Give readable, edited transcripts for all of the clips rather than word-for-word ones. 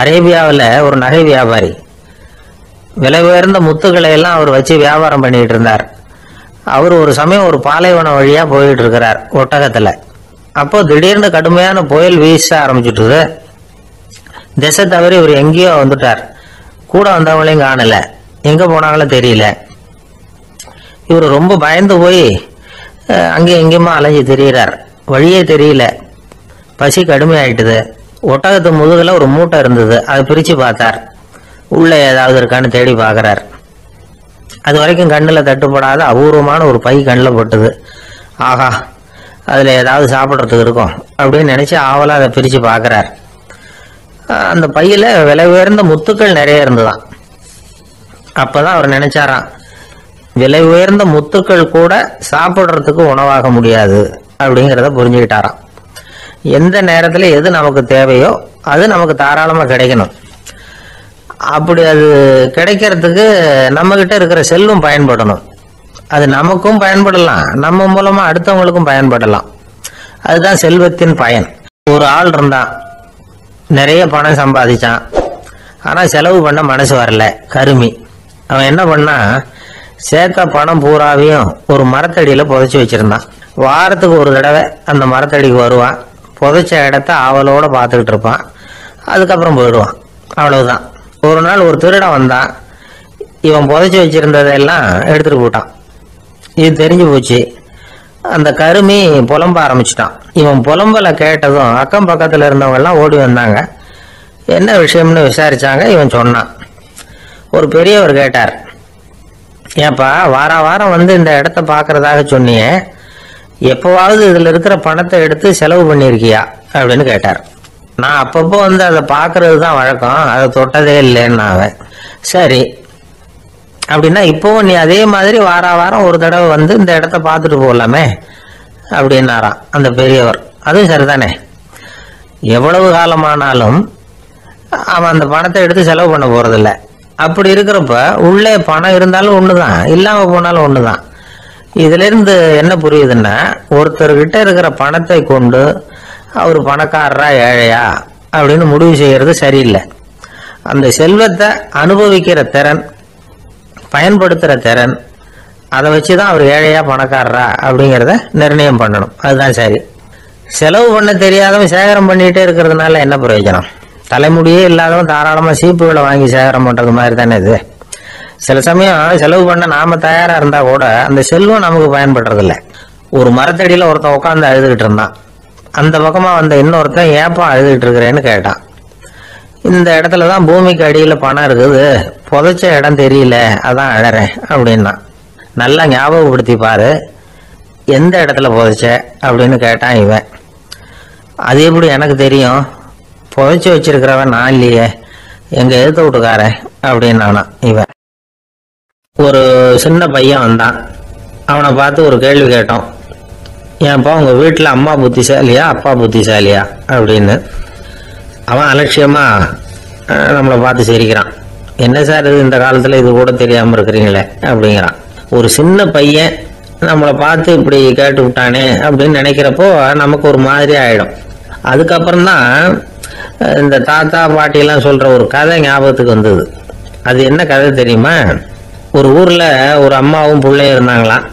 அரேபியாவில் ஒரு நகை வியாபாரி. விலை உயர்ந்த முத்துக்களை எல்லாம் அவர் வச்சு வியாபாரம் பண்ணிட்டு இருந்தார். அவர் ஒரு சமயம் ஒரு பாலைவனம் வழியா போயிட்டு இருக்கிறார் ஒட்டகத்துல. அப்போ திடீர்னு கடுமையான புயல் வீச ஆரம்பிச்சுட்டுது. திசை தவறி இவர் எங்கேயோ வந்துட்டார். கூட வந்தவங்களையும் காணல, எங்க போனாங்களும் தெரியல. இவர் ரொம்ப பயந்து போய் அங்கேயும் எங்கேயுமா அலைஞ்சு திரியிறார். வழியே தெரியல. பசி கடுமையாயிட்டுது. ஒட்டகத்து முதுகுல ஒரு மூட்டை இருந்தது. அதை பிரிச்சு பார்த்தார். உள்ள ஏதாவது இருக்கான்னு தேடி பார்க்கறார். அது வரைக்கும் கண்ணில் தட்டுப்படாத அபூர்வமான ஒரு பை கண்ணில் பட்டுது. ஆஹா, அதில் ஏதாவது சாப்பிட்றதுக்கு இருக்கும் அப்படின்னு நினச்சி ஆவலாக அதை பிரித்து பார்க்குறார். அந்த பையில் விலை உயர்ந்த முத்துக்கள் நிறைய இருந்துதான். அப்போ தான் அவர் நினச்சாராம், விலை உயர்ந்த முத்துக்கள் கூட சாப்பிட்றதுக்கு உணவாக முடியாது அப்படிங்கிறத புரிஞ்சுக்கிட்டாராம். எந்த நேரத்தில் எது நமக்கு தேவையோ அது நமக்கு தாராளமாக கிடைக்கணும். அப்படி அது கிடைக்கிறதுக்கு நம்மகிட்ட இருக்கிற செல்வம் பயன்படணும். அது நமக்கும் பயன்படலாம், நம்ம மூலமா அடுத்தவங்களுக்கும் பயன்படலாம். அதுதான் செல்வத்தின் பயன். ஒரு ஆள் இருந்தான், நிறைய பணம் சம்பாதிச்சான். ஆனா செலவு பண்ண மனசு வரல, கருமி. அவன் என்ன பண்ணா, சேர்த்த பணம் பூராவையும் ஒரு மரத்தடியில புதைச்சி வச்சிருந்தான். வாரத்துக்கு ஒரு தடவை அந்த மரத்தடிக்கு வருவான். புதைச்ச இடத்த ஆவலோட பார்த்துக்கிட்டு இருப்பான். அதுக்கப்புறம் போயிடுவான். அவ்வளவுதான். ஒரு நாள் ஒரு திருடன் வந்தான். இவன் புதைச்சி வச்சிருந்ததெல்லாம் எடுத்துட்டு போட்டான். இது தெரிஞ்சு போச்சு. அந்த கருமி புலம்ப ஆரம்பிச்சிட்டான். இவன் புலம்பலை கேட்டதும் அக்கம் பக்கத்தில் இருந்தவங்க எல்லாம் ஓடி வந்தாங்க. என்ன விஷயம்னு விசாரிச்சாங்க. இவன் சொன்னான். ஒரு பெரியவர் கேட்டார், ஏப்பா வாரம் வந்து இந்த இடத்த பார்க்கறதாக சொன்னியே, எப்போவாவது இதில் இருக்கிற பணத்தை எடுத்து செலவு பண்ணியிருக்கியா அப்படின்னு கேட்டார். நான் அப்பப்போ வந்து அதை பார்க்கறது தான் வழக்கம், அதை தொட்டதே இல்லைன்னு. அவன் சரி அப்படின்னா இப்போவும் நீ அதே மாதிரி வாரம் ஒரு தடவை வந்து இந்த இடத்த பார்த்துட்டு போகலாமே அப்படின்னாராம் அந்த பெரியவர். அதுவும் சரிதானே, எவ்வளவு காலமானாலும் அவன் அந்த பணத்தை எடுத்து செலவு பண்ண போறதில்ல. அப்படி இருக்கிறப்ப உள்ளே பணம் இருந்தாலும் ஒண்ணுதான், இல்லாம போனாலும் ஒண்ணுதான். இதுல இருந்து என்ன புரியுதுன்னா, ஒருத்தர்கிட்ட இருக்கிற பணத்தை கொண்டு அவர் பணக்காரரா ஏழையா அப்படின்னு முடிவு செய்யறது சரியில்லை. அந்த செல்வத்தை அனுபவிக்கிற திறன், பயன்படுத்துற திறன், அதை வச்சுதான் அவர் ஏழையா பணக்காரரா அப்படிங்கிறத நிர்ணயம் பண்ணணும். அதுதான் சரி. செலவு பண்ண தெரியாதவன் சேகரம் பண்ணிட்டே இருக்கிறதுனால என்ன பிரயோஜனம்? தலைமுடியே இல்லாதவன் தாராளமா சீப்புகளை வாங்கி சேகரம் பண்றது மாதிரி தானே இது. சில சமயம் செலவு பண்ண நாம தயாரா இருந்தா கூட அந்த செல்வம் நமக்கு பயன்படுறது இல்லை. ஒரு மரத்தடியில ஒருத்தன் உட்காந்து அழுதுகிட்டு இருந்தான். அந்த பக்கமா வந்த இன்னொருத்தன் ஏப்பா அழுதுகிட்டு இருக்கிறேன்னு கேட்டான். இந்த இடத்துலதான் பூமிக்கு அடியில பணம் இருக்குது, புதைச்ச இடம் தெரியல, அதான் அழறேன் அப்படின்னா. நல்லா ஞாபகப்படுத்தி பாரு, எந்த இடத்துல புதைச்ச அப்படின்னு கேட்டான் இவன். அது எப்படி எனக்கு தெரியும்? புதைச்சி வச்சிருக்கிறவன் நான் இல்லையே, எங்க எதிர்த்து வீட்டுக்காரன் அப்படின்னானா இவன். ஒரு சின்ன பையன் வந்தான். அவனை பார்த்து ஒரு கேள்வி கேட்டோம். ஏன்ப்பா உங்க வீட்டுல அம்மா புத்திசாலியா அப்பா புத்திசாலியா அப்படின்னு. அவன் அலட்சியமா நம்மளை பார்த்து சிரிக்கிறான். என்ன சார் இது, இந்த காலத்துல இது கூட தெரியாம இருக்கிறீங்களே அப்படிங்கிறான். ஒரு சின்ன பையன் நம்மளை பார்த்து இப்படி கேட்டு விட்டானே அப்படின்னு நினைக்கிறப்போ நமக்கு ஒரு மாதிரி ஆயிடும். அதுக்கப்புறம் தான் இந்த தாத்தா பாட்டியெல்லாம் சொல்ற ஒரு கதை ஞாபகத்துக்கு வந்தது. அது என்ன கதை தெரியுமா? ஒரு ஊர்ல ஒரு அம்மாவும் பிள்ளையும் இருந்தாங்களாம்.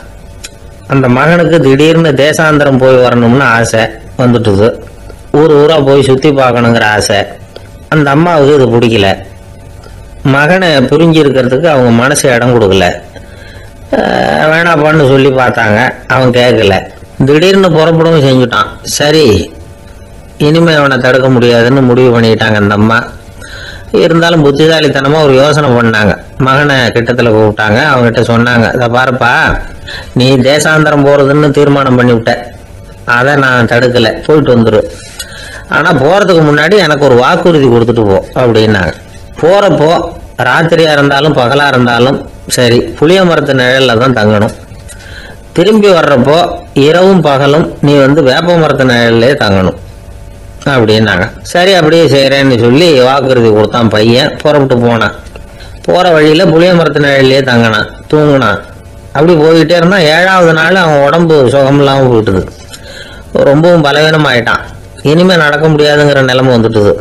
அந்த மகனுக்கு திடீர்னு தேசாந்திரம் போய் வரணும்னு ஆசை வந்துட்டுது. ஊரா போய் சுத்தி பார்க்கணுங்கிற ஆசை. அந்த அம்மாவுக்கு இது பிடிக்கல. மகனை புரிஞ்சு இருக்கிறதுக்கு அவங்க மனசு இடம் கொடுக்கல. வேணாப்பான்னு சொல்லி பார்த்தாங்க, அவன் கேட்கல. திடீர்னு புறப்படவும் செஞ்சுட்டான். சரி, இனிமே அவனை தடுக்க முடியாதுன்னு முடிவு பண்ணிட்டாங்க அந்த அம்மா. இருந்தாலும் புத்திசாலித்தனமா ஒரு யோசனை பண்ணாங்க. மகனை கிட்டத்துல கூப்பிட்டாங்க. அவங்ககிட்ட சொன்னாங்க, இதை பாருப்பா, நீ தேசாந்திரம் போறதுன்னு தீர்மானம் பண்ணி விட்ட, அதை நான் தடுக்கல, போயிட்டு வந்துரு. ஆனா போறதுக்கு முன்னாடி எனக்கு ஒரு வாக்குறுதி கொடுத்துட்டு போ அப்படின்னாங்க. போறப்போ ராத்திரியா இருந்தாலும் பகலா இருந்தாலும் சரி, புளிய மரத்து நிழல்ல தான் தங்கணும். திரும்பி வர்றப்போ இரவும் பகலும் நீ வந்து வேப்ப மரத்து நிழல்லே தங்கணும் அப்படின்னாங்க. சரி அப்படியே செய்யறேன்னு சொல்லி வாக்குறுதி கொடுத்தான் பையன். புறப்பட்டு போனான். போற வழியில புளிய மரத்து நிழல்லையே தங்கினான், தூங்கினான். அப்படி போய்கிட்டே இருந்தான். 7வது நாள் அவன் உடம்பு சுகம் இல்லாம போயிட்டுது. ரொம்பவும் பலவீனம் ஆயிட்டான். இனிமே நடக்க முடியாதுங்கிற நிலைமை வந்துட்டுது.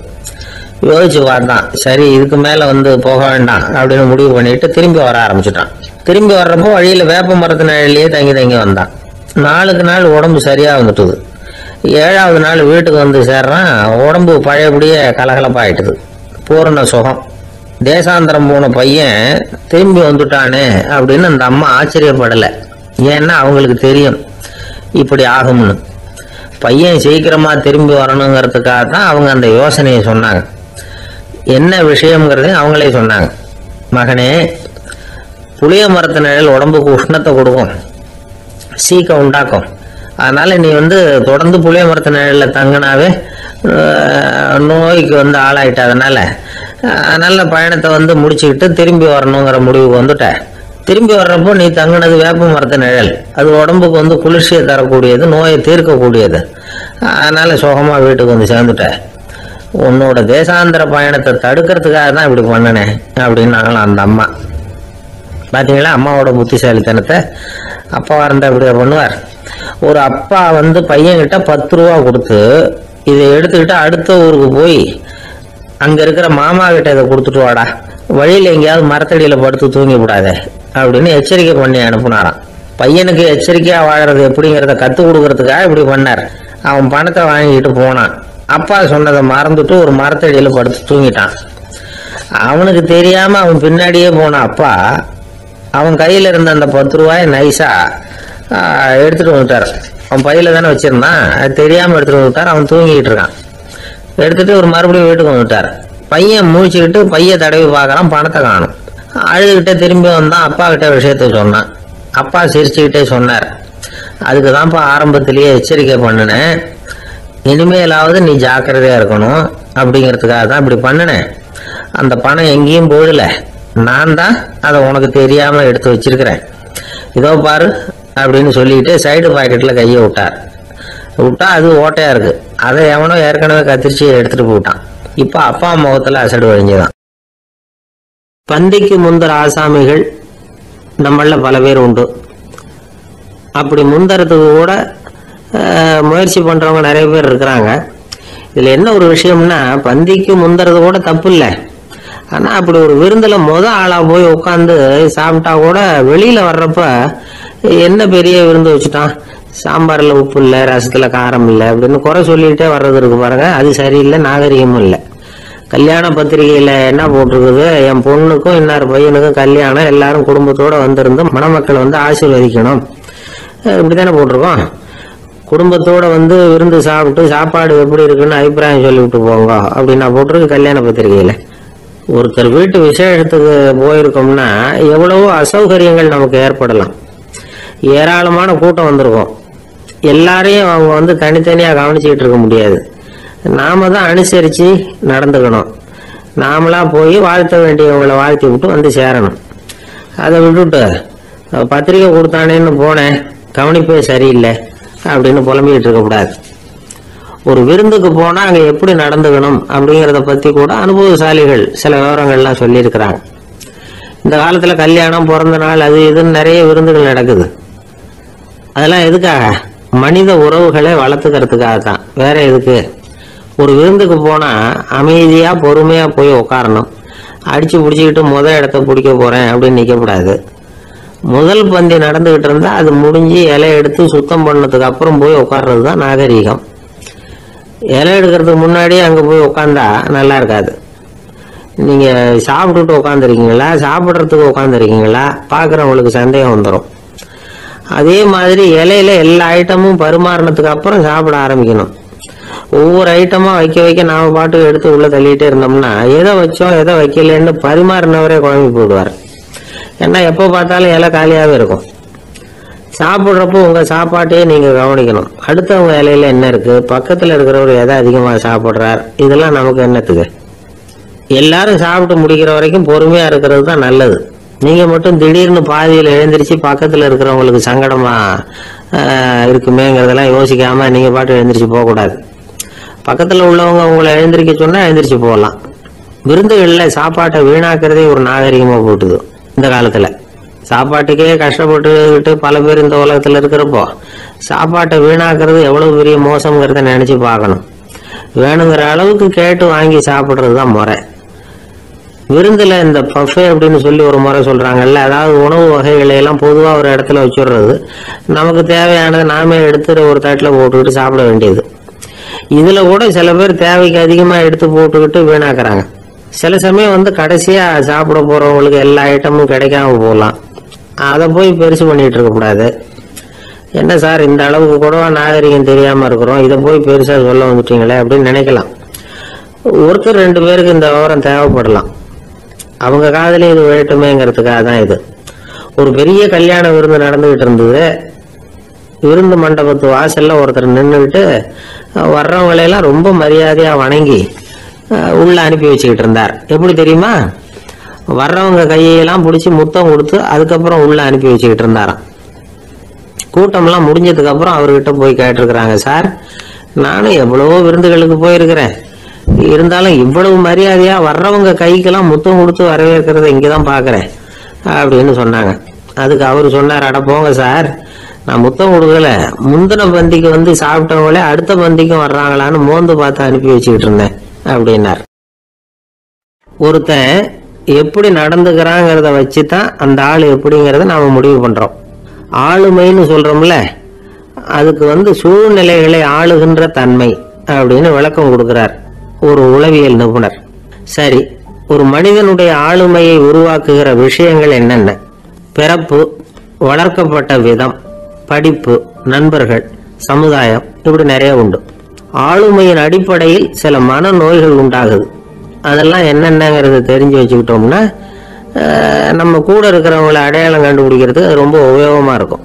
யோசிச்சு பார்த்தான். சரி, இதுக்கு மேல போக வேண்டாம் அப்படின்னு முடிவு பண்ணிட்டு திரும்பி வர ஆரம்பிச்சுட்டான். திரும்பி வர்றப்போ வழியில வேப்ப மரத்து நிழலையே தங்கி தங்கி வந்தான். நாளுக்கு நாள் உடம்பு சரியா வந்துட்டுது. 7வது நாள் வீட்டுக்கு சேர்றான். உடம்பு பழையபடியே கலகலப்பாயிட்டுது. பூரண சுகம். தேசாந்திரம் போன பையன் திரும்பி வந்துட்டானே அப்படின்னு அந்த அம்மா ஆச்சரியப்படலை. ஏன்னா அவங்களுக்கு தெரியும் இப்படி ஆகும்னு. பையன் சீக்கிரமா திரும்பி வரணுங்கிறதுக்காக தான் அவங்க அந்த யோசனையை சொன்னாங்க. என்ன விஷயம்ங்கிறதையும் அவங்களே சொன்னாங்க. மகனே, புளிய மரத்து நிழல் உடம்புக்கு உஷ்ணத்தை கொடுக்கும், சீக்கம் உண்டாக்கும். அதனால நீ தொடர்ந்து புளிய மரத்து நிழலில் தங்கினாவே நோய்க்கு ஆளாயிட்ட. அதனால நல்ல பயணத்தை முடிச்சுக்கிட்டு திரும்பி வரணுங்கிற முடிவுக்கு வந்துட்ட. திரும்பி வர்றப்போ நீ தங்கினது வேப்ப மரத்து நிழல். அது உடம்புக்கு குளிர்ச்சியை தரக்கூடியது, நோயை தீர்க்கக்கூடியது. அதனால சுகமா வீட்டுக்கு சேர்ந்துட்ட. உன்னோட தேசாந்திர பயணத்தை தடுக்கிறதுக்காக தான் இப்படி பண்ணினேன் அப்படின்னாங்களாம் அந்த அம்மா. பார்த்தீங்களா அம்மாவோட புத்திசாலித்தனத்தை? அப்பா இருந்தா இப்படியா பண்ணுவார்? ஒரு அப்பா பையன்கிட்ட 10 ரூபா கொடுத்து இதை எடுத்துக்கிட்டு அடுத்த ஊருக்கு போய் அங்க இருக்கிற மாமா கிட்ட இதை கொடுத்துட்டு வாடா, வழியில எங்கேயாவது மரத்தடியில படுத்து தூங்கி விடாதே அப்படின்னு எச்சரிக்கை பண்ணி அனுப்புனாராம். பையனுக்கு எச்சரிக்கையா வாழறது எப்படிங்கிறத கத்து கொடுக்கறதுக்காக இப்படி பண்ணார். அவன் பணத்தை வாங்கிட்டு போனான். அப்பா சொன்னதை மறந்துட்டு ஒரு மரத்தடியில படுத்து தூங்கிட்டான். அவனுக்கு தெரியாம அவன் பின்னாடியே போன அப்பா அவன் கையில இருந்த அந்த 10 ரூபாயை நைஸா எடுத்துட்டு வந்துட்டார். அவன் பையில தானே வச்சிருந்தான், அது தெரியாம எடுத்துட்டு வந்துட்டார். அவன் தூங்கிட்டு இருக்கான். எடுத்துட்டு ஒரு மறுபடியும் வீட்டுக்கு வந்துட்டார். பையன் முழிச்சுக்கிட்டு பைய தடவி பார்க்கறான், பணத்தை காணும். அழுதுகிட்டே திரும்பி வந்தான். அப்பா கிட்ட விஷயத்த சொன்னான். அப்பா சிரிச்சுக்கிட்டே சொன்னார், அதுக்கு தான்ப்பா ஆரம்பத்திலேயே எச்சரிக்கை பண்ணினேன், இனிமேலாவது நீ ஜாக்கிரதையா இருக்கணும் அப்படிங்கிறதுக்காக தான் இப்படி பண்ணினேன். அந்த பணம் எங்கேயும் போயிடல, நான் தான் அதை உனக்கு தெரியாம எடுத்து வச்சிருக்கிறேன். இதோ பாரு அப்படின்னு சொல்லிட்டு சைடு பாக்கெட்ல கையை விட்டா அது ஓட்டையா இருக்கு. அதை எவனோ ஏற்கனவே கத்திரிச்சு எடுத்துட்டு போட்டான். இப்ப அப்பா முகத்துல அசடு வழிஞ்சுதான். பந்திக்கு முந்தர ஆசாமிகள் நம்மள பல பேர் உண்டு. அப்படி முந்தறதுக்கு கூட முயற்சி பண்றவங்க நிறைய பேர் இருக்கிறாங்க. இதுல என்ன ஒரு விஷயம்னா, பந்திக்கு முந்தறது கூட தப்பு இல்லை. ஆனா அப்படி ஒரு விருந்துல ஆளா போய் உட்காந்து சாப்பிட்டா கூட வெளியில வர்றப்ப என்ன பெரிய விருந்து வச்சுட்டான், சாம்பார்ல உப்பு இல்லை, ரசத்துல காரம் இல்லை அப்படின்னு குறை சொல்லிட்டே வர்றது இருக்கு பாருங்க. அது சரியில்லை, நாகரிகமும் இல்லை. கல்யாண பத்திரிகையில என்ன போட்டிருக்குது, என் பொண்ணுக்கும் இன்னார் பையனுக்கும் கல்யாணம், எல்லாரும் குடும்பத்தோட வந்திருந்து மணமக்கள் ஆசீர்வதிக்கணும், இப்படித்தானே போட்டிருக்கோம். குடும்பத்தோட விருந்து சாப்பிட்டு சாப்பாடு எப்படி இருக்குன்னு அபிப்பிராயம் சொல்லிவிட்டு போங்க அப்படின்னா போட்டிருக்கு கல்யாண பத்திரிகையில. ஒருத்தர் வீட்டு விசேஷத்துக்கு போயிருக்கோம்னா எவ்வளவோ அசௌகரியங்கள் நமக்கு ஏற்படலாம். ஏராளமான கூட்டம் வந்திருக்கும். எல்லாரையும் அவங்க தனித்தனியா கவனிச்சுக்கிட்டு இருக்க முடியாது. நாம தான் அனுசரிச்சு நடந்துக்கணும். நாமளா போய் வாழ்த்த வேண்டியவங்களை வாழ்த்தி விட்டு சேரணும். அதை விட்டுட்டு பத்திரிக்கை கொடுத்தானேன்னு போனேன், கவனிப்பே சரியில்லை அப்படின்னு புலம்பிக்கிட்டு இருக்கக்கூடாது. ஒரு விருந்துக்கு போனா அங்க எப்படி நடந்துக்கணும் அப்படிங்கிறத பத்தி கூட அனுபவசாலிகள் சில விவரங்கள்லாம் சொல்லியிருக்கிறாங்க. இந்த காலத்துல கல்யாணம், பிறந்த நாள், அது இதுன்னு நிறைய விருந்துகள் நடக்குது. அதெல்லாம் எதுக்காக? மனித உறவுகளை வளர்த்துக்கிறதுக்காக தான், வேற எதுக்கு? ஒரு விருந்துக்கு போனா அமைதியா பொறுமையா போய் உட்காரணும். அடிச்சு பிடிச்சிக்கிட்டு இடத்த பிடிக்க போறேன் அப்படின்னு நிற்கக்கூடாது. முதல் பந்தி நடந்துகிட்டு இருந்தா அது முடிஞ்சு இலை எடுத்து சுத்தம் பண்ணதுக்கு அப்புறம் போய் உட்கார்றது தான் நாகரீகம். இலை எடுக்கிறதுக்கு முன்னாடியே அங்க போய் உட்காந்தா நல்லா இருக்காது. நீங்க சாப்பிட்டுட்டு உட்காந்துருக்கீங்களா, சாப்பிட்றதுக்கு உட்காந்துருக்கீங்களா, பாக்குறவங்களுக்கு சந்தேகம் வந்துடும். அதே மாதிரி இலையில எல்லா ஐட்டமும் பரிமாறினதுக்கு அப்புறம் சாப்பிட ஆரம்பிக்கணும். ஒவ்வொரு ஐட்டமா வைக்க நாம பாட்டு எடுத்து உள்ள தள்ளிட்டே இருந்தோம்னா எதை வச்சோம் எதை வைக்கலன்னு பரிமாறினவரே குழம்பி போடுவார். ஏன்னா எப்ப பார்த்தாலும் இலை காலியாவே இருக்கும். சாப்பிட்றப்போ உங்க சாப்பாட்டையே நீங்க கவனிக்கணும். அடுத்தவங்க இலையில என்ன இருக்கு, பக்கத்துல இருக்கிறவர் எதை அதிகமா சாப்பிட்றார், இதெல்லாம் நமக்கு என்னத்துக்கு? எல்லாரும் சாப்பிட்டு முடிக்கிற வரைக்கும் பொறுமையா இருக்கிறது தான் நல்லது. நீங்க மட்டும் திடீர்னு பாதியில எழுந்திரிச்சு பக்கத்துல இருக்கிறவங்களுக்கு சங்கடமா இருக்குமேங்கிறதெல்லாம் யோசிக்காம நீங்க பாட்டு எழுந்திரிச்சு போகக்கூடாது. பக்கத்துல உள்ளவங்க உங்களை எழுந்திரிக்க சொன்னா எழுந்திரிச்சு போகலாம். விருந்துகள்ல சாப்பாட்டை வீணாக்கிறதே ஒரு நாகரிகமா போட்டுது. இந்த காலத்துல சாப்பாட்டுக்கே கஷ்டப்பட்டுக்கிட்டு பல பேர் இந்த உலகத்துல இருக்கிறப்போ சாப்பாட்டை வீணாக்குறது எவ்வளவு பெரிய மோசம்ங்கிறத நினைச்சு பார்க்கணும். வேணுங்கிற அளவுக்கு கேட்டு வாங்கி சாப்பிட்றது தான் முறை. விருந்தில் இந்த பஃபே அப்படின்னு சொல்லி ஒரு முறை சொல்கிறாங்கல்ல, அதாவது உணவு வகைகளை எல்லாம் பொதுவாக ஒரு இடத்துல வச்சுடுறது, நமக்கு தேவையானதை நாமே எடுத்து ஒரு தட்டில் போட்டுக்கிட்டு சாப்பிட வேண்டியது. இதில் கூட சில பேர் தேவைக்கு அதிகமாக எடுத்து போட்டுக்கிட்டு வீணாக்குறாங்க. சில சமயம் கடைசியாக சாப்பிட போகிறவங்களுக்கு எல்லா ஐட்டமும் கிடைக்காம போகலாம். அதை போய் பெருசு பண்ணிகிட்டு இருக்கக்கூடாது. என்ன சார் இந்த அளவுக்கு கூடவா நாகரிகம் தெரியாமல் இருக்கிறோம், இதை போய் பெருசாக சொல்ல வந்துட்டீங்களே அப்படின்னு நினைக்கலாம். ஒருத்தர் 2 பேருக்கு இந்த விவரம் தேவைப்படலாம். அவங்க காதலே இது விழட்டுமேங்கிறதுக்காக தான் இது. ஒரு பெரிய கல்யாண விருந்து நடந்துகிட்டு இருந்தது. விருந்து மண்டபத்து வாசல்ல ஒருத்தர் நின்றுக்கிட்டு வர்றவங்களையெல்லாம் ரொம்ப மரியாதையாக வணங்கி உள்ள அனுப்பி வச்சுக்கிட்டு இருந்தார். எப்படி தெரியுமா? வர்றவங்க கையெல்லாம் பிடிச்சி முத்தம் கொடுத்து அதுக்கப்புறம் உள்ள அனுப்பி வச்சுக்கிட்டு இருந்தாராம். கூட்டம்லாம் முடிஞ்சதுக்கு அப்புறம் அவர்கிட்ட போய் கேட்டிருக்கிறாங்க, சார் நானும் எவ்வளவோ விருந்துகளுக்கு போயிருக்கிறேன், இருந்தாலும் இவ்வளவு மரியாதையா வர்றவங்க கைக்கெல்லாம் முத்தம் கொடுத்து வரவேற்கிறத இங்கதான் பாக்குறேன் அப்படின்னு சொன்னாங்க. அதுக்கு அவரு சொன்னார், அட போங்க சார், நான் முத்தம் கொடுக்கல, முந்தின பந்திக்கு சாப்பிட்டவங்களே அடுத்த பந்திக்கும் வர்றாங்களான்னு மோந்து பார்த்து அனுப்பி வச்சுக்கிட்டு இருந்தேன் அப்படின்னார். ஒருத்தன் எப்படி நடந்துக்கிறாங்கிறத வச்சுதான் அந்த ஆள் எப்படிங்கிறத நாம முடிவு பண்றோம். ஆளுமைன்னு சொல்றோம்ல, அதுக்கு சூழ்நிலைகளை ஆளுகின்ற தன்மை அப்படின்னு விளக்கம் கொடுக்கிறார் ஒரு உளவியல் நிபுணர். சரி, ஒரு மனிதனுடைய ஆளுமையை உருவாக்குகிற விஷயங்கள் என்னென்ன? பிறப்பு, வளர்க்கப்பட்ட விதம், படிப்பு, நண்பர்கள், சமுதாயம், இப்படி நிறைய உண்டு. ஆளுமையின் அடிப்படையில் சில மனநோய்கள் உண்டாகுது. அதெல்லாம் என்னென்னங்கிறத தெரிஞ்சு வச்சுக்கிட்டோம்னா நம்ம கூட இருக்கிறவங்களை அடையாளம் கண்டுபிடிக்கிறது ரொம்ப உபயோகமா இருக்கும்.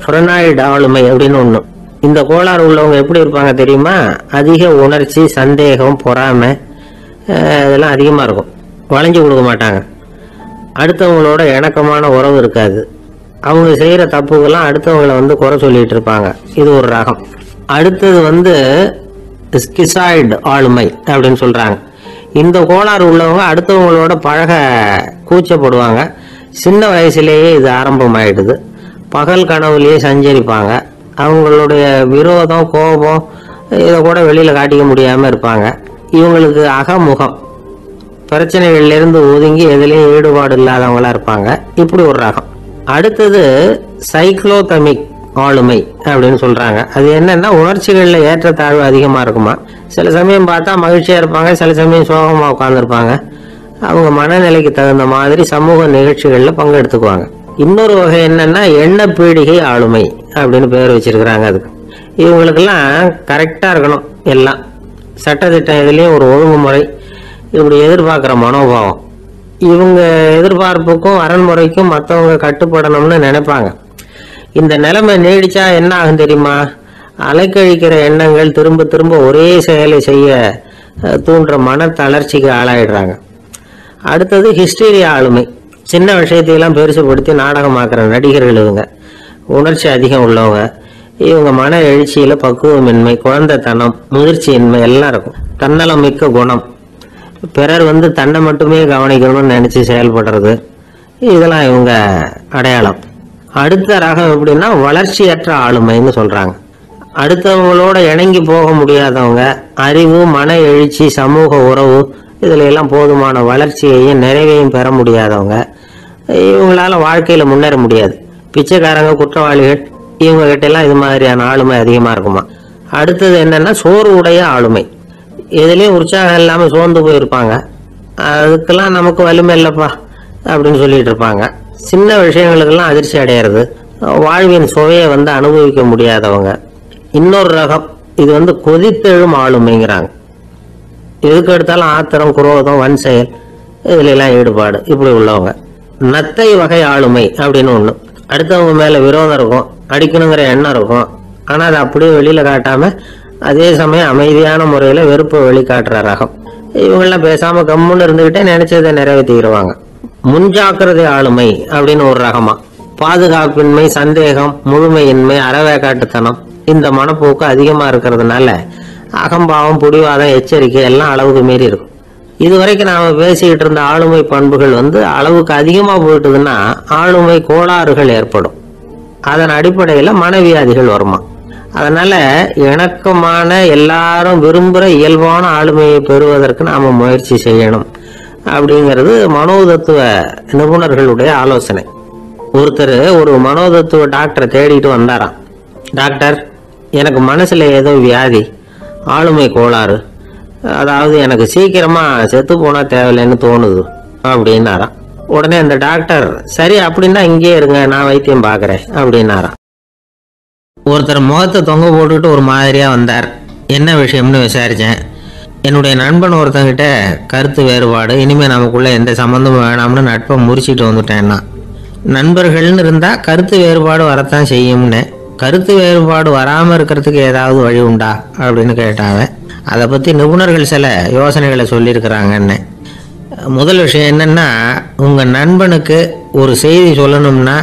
ஃப்ரெனாய்டு ஆளுமை அப்படின்னு ஒண்ணு. இந்த கோளாறு உள்ளவங்க எப்படி இருப்பாங்க தெரியுமா? அதிக உணர்ச்சி, சந்தேகம், பொறாமை இதெல்லாம் அதிகமா இருக்கும். வளைஞ்சு கொடுக்க மாட்டாங்க. அடுத்தவங்களோட இணக்கமான உறவு இருக்காது. அவங்க செய்யற தப்புக்கெல்லாம் அடுத்தவங்களை குறை சொல்லிட்டு இருப்பாங்க. இது ஒரு ரகம். அடுத்தது ஸ்கிசாய்டு ஆளுமை அப்படின்னு சொல்றாங்க. இந்த கோளாறு உள்ளவங்க அடுத்தவங்களோட பழக கூச்சப்படுவாங்க. சின்ன வயசுலேயே இது ஆரம்பமாயிடுது. பகல் கனவுலேயே சஞ்சரிப்பாங்க. அவங்களுடைய விரோதம், கோபம் இதை கூட வெளியில காட்டிக்க முடியாம இருப்பாங்க. இவங்களுக்கு அகமுகம், பிரச்சனைகள்லேருந்து ஒதுங்கி எதுலேயும் ஈடுபாடு இல்லாதவங்களா இருப்பாங்க. இப்படி ஒரு ரகம். அடுத்தது சைக்ளோதமிக் ஆளுமை அப்படின்னு சொல்றாங்க. அது என்னன்னா, உணர்ச்சிகள்ல ஏற்றத்தாழ்வு அதிகமா இருக்குமா. சில சமயம் பார்த்தா மகிழ்ச்சியா இருப்பாங்க, சில சமயம் சோகமா உட்கார்ந்துருப்பாங்க. அவங்க மனநிலைக்கு தகுந்த மாதிரி சமூக நிகழ்ச்சிகள்ல பங்கெடுத்துக்குவாங்க. இன்னொரு வகை என்னன்னா, எண்ண பீடிகை ஆளுமை அப்படின்னு பேர் வச்சிருக்கிறாங்க. அதுக்கு இவங்களுக்கெல்லாம் கரெக்டா இருக்கணும். எல்லாம் சட்டத்திட்டம், இதுலயும் ஒரு ஒழுங்குமுறை, இப்படி எதிர்பார்க்கிற மனோபாவம். இவங்க எதிர்பார்ப்புக்கும் அரண்முறைக்கும் மற்றவங்க கட்டுப்படணும்னு நினைப்பாங்க. இந்த நிலைமை நீடிச்சா என்ன ஆகும் தெரியுமா? அலைக்கழிக்கிற எண்ணங்கள் திரும்ப திரும்ப ஒரே செயலை செய்ய தூண்டுற மன தளர்ச்சிக்கு ஆளாயிடுறாங்க. அடுத்தது ஹிஸ்டீரியா ஆளுமை. சின்ன விஷயத்தையெல்லாம் பெருசுபடுத்தி நாடகமாக்குற நடிகர்கள் இவங்க. உணர்ச்சி அதிகம் உள்ளவங்க. இவங்க மன எழுச்சியில பக்குவமின்மை, குழந்தைத்தனம், முதிர்ச்சியின்மை எல்லாம் இருக்கும். தன்னலம் மிக்க குணம். பிறர் தன்னை மட்டுமே கவனிக்கணும்னு நினைச்சு செயல்படுறது, இதெல்லாம் இவங்க அடையாளம். அடுத்த ரகம் எப்படின்னா, வளர்ச்சியற்ற ஆளுமைன்னு சொல்றாங்க. அடுத்தவங்களோட இணங்கி போக முடியாதவங்க. அறிவு, மன எழுச்சி, சமூக உறவு இதுல எல்லாம் போதுமான வளர்ச்சியையும் நிறைவையும் பெற முடியாதவங்க. இவங்களால வாழ்க்கையில முன்னேற முடியாது. பிச்சைக்காரங்க, குற்றவாளிகள், இவங்க கிட்ட எல்லாம் இது மாதிரியான ஆளுமை அதிகமா இருக்குமா. அடுத்தது என்னன்னா, சோர்வுடைய ஆளுமை. எதுலயும் உற்சாகம் இல்லாம சோர்ந்து போயிருப்பாங்க. அதுக்கெல்லாம் நமக்கு வலிமை இல்லப்பா அப்படின்னு சொல்லிட்டு இருப்பாங்க. சின்ன விஷயங்களுக்கெல்லாம் அதிர்ச்சி அடையிறது. வாழ்வின் சுவையை அனுபவிக்க முடியாதவங்க. இன்னொரு ரகம், இது கொதித்தெழும் ஆளுமைங்கிறாங்க. எதுக்கு எடுத்தாலும் ஆத்திரம், குரோதம், வன் செயல் இதுல எல்லாம் ஈடுபாடு, இப்படி உள்ளவங்க. நத்தை வகை ஆளுமை அப்படின்னு ஒண்ணு. அடுத்தவங்க மேல விரோதம் இருக்கும், அடிக்கணுங்கிற எண்ணம் இருக்கும். ஆனா அதை அப்படியே வெளியில காட்டாம அதே சமயம் அமைதியான முறையில வெறுப்பை வெளிக்காட்டுற ரகம். இவங்கெல்லாம் பேசாம கம்முன்னு இருந்துகிட்டே நினைச்சதை நிறைவேற்றிடுவாங்க. முன்ஜாக்கிரதை ஆளுமை அப்படின்னு ஒரு ரகமா. பாதுகாப்பின்மை, சந்தேகம், முழுமையின்மை, அறவேக்காட்டுத்தனம் இந்த மனப்போக்கு அதிகமா இருக்கிறதுனால அகம்பாவம், புடிவாதம், எச்சரிக்கை எல்லாம் அளவுக்கு மீறி இருக்கும். இதுவரைக்கும் நாம பேசிக்கிட்டு இருந்த ஆளுமை பண்புகள் அளவுக்கு அதிகமா போயிட்டுதுன்னா ஆளுமை கோளாறுகள் ஏற்படும். அதன் அடிப்படையில மனவியாதிகள் வருமா. அதனால இணக்கமான எல்லாரும் விரும்புகிற இயல்பான ஆளுமையை பெறுவதற்கு நாம முயற்சி செய்யணும் அப்படிங்கிறது மனோதத்துவ நிபுணர்களுடைய ஆலோசனை. ஒருத்தர் ஒரு மனோதத்துவ டாக்டரை தேடிட்டு வந்தாராம். டாக்டர், எனக்கு மனசுல ஏதோ வியாதி, ஆளுமை கோளாறு, அதாவது எனக்கு சீக்கிரமா செத்து போனா தேவையில்லைன்னு தோணுது அப்படின்னாராம். உடனே அந்த டாக்டர், சரி அப்படின்னா இங்கே இருங்க, நான் வைத்தியம் பார்க்கறேன் அப்படின்னாராம். ஒருத்தர் முகத்தை தொங்க போட்டுக்கிட்டு ஒரு மாதிரியா வந்தார். என்ன விஷயம்னு விசாரிச்சேன். என்னுடைய நண்பன் ஒருத்தங்கிட்ட கருத்து வேறுபாடு, இனிமேல் நமக்குள்ள எந்த சம்மந்தமும் வேணாம்னு நட்பை முறிச்சிட்டு வந்துட்டேன்னா. நண்பர்கள்னு இருந்தால் கருத்து வேறுபாடு வரத்தான் செய்யும்னு. கருத்து வேறுபாடு வராமல் இருக்கிறதுக்கு ஏதாவது வழி உண்டா அப்படின்னு கேட்டாங்க. அதை பற்றி நிபுணர்கள் சில யோசனைகளை சொல்லியிருக்கிறாங்கன்னு. முதல் விஷயம் என்னென்னா, உங்கள் நண்பனுக்கு ஒரு செய்தி சொல்லணும்னா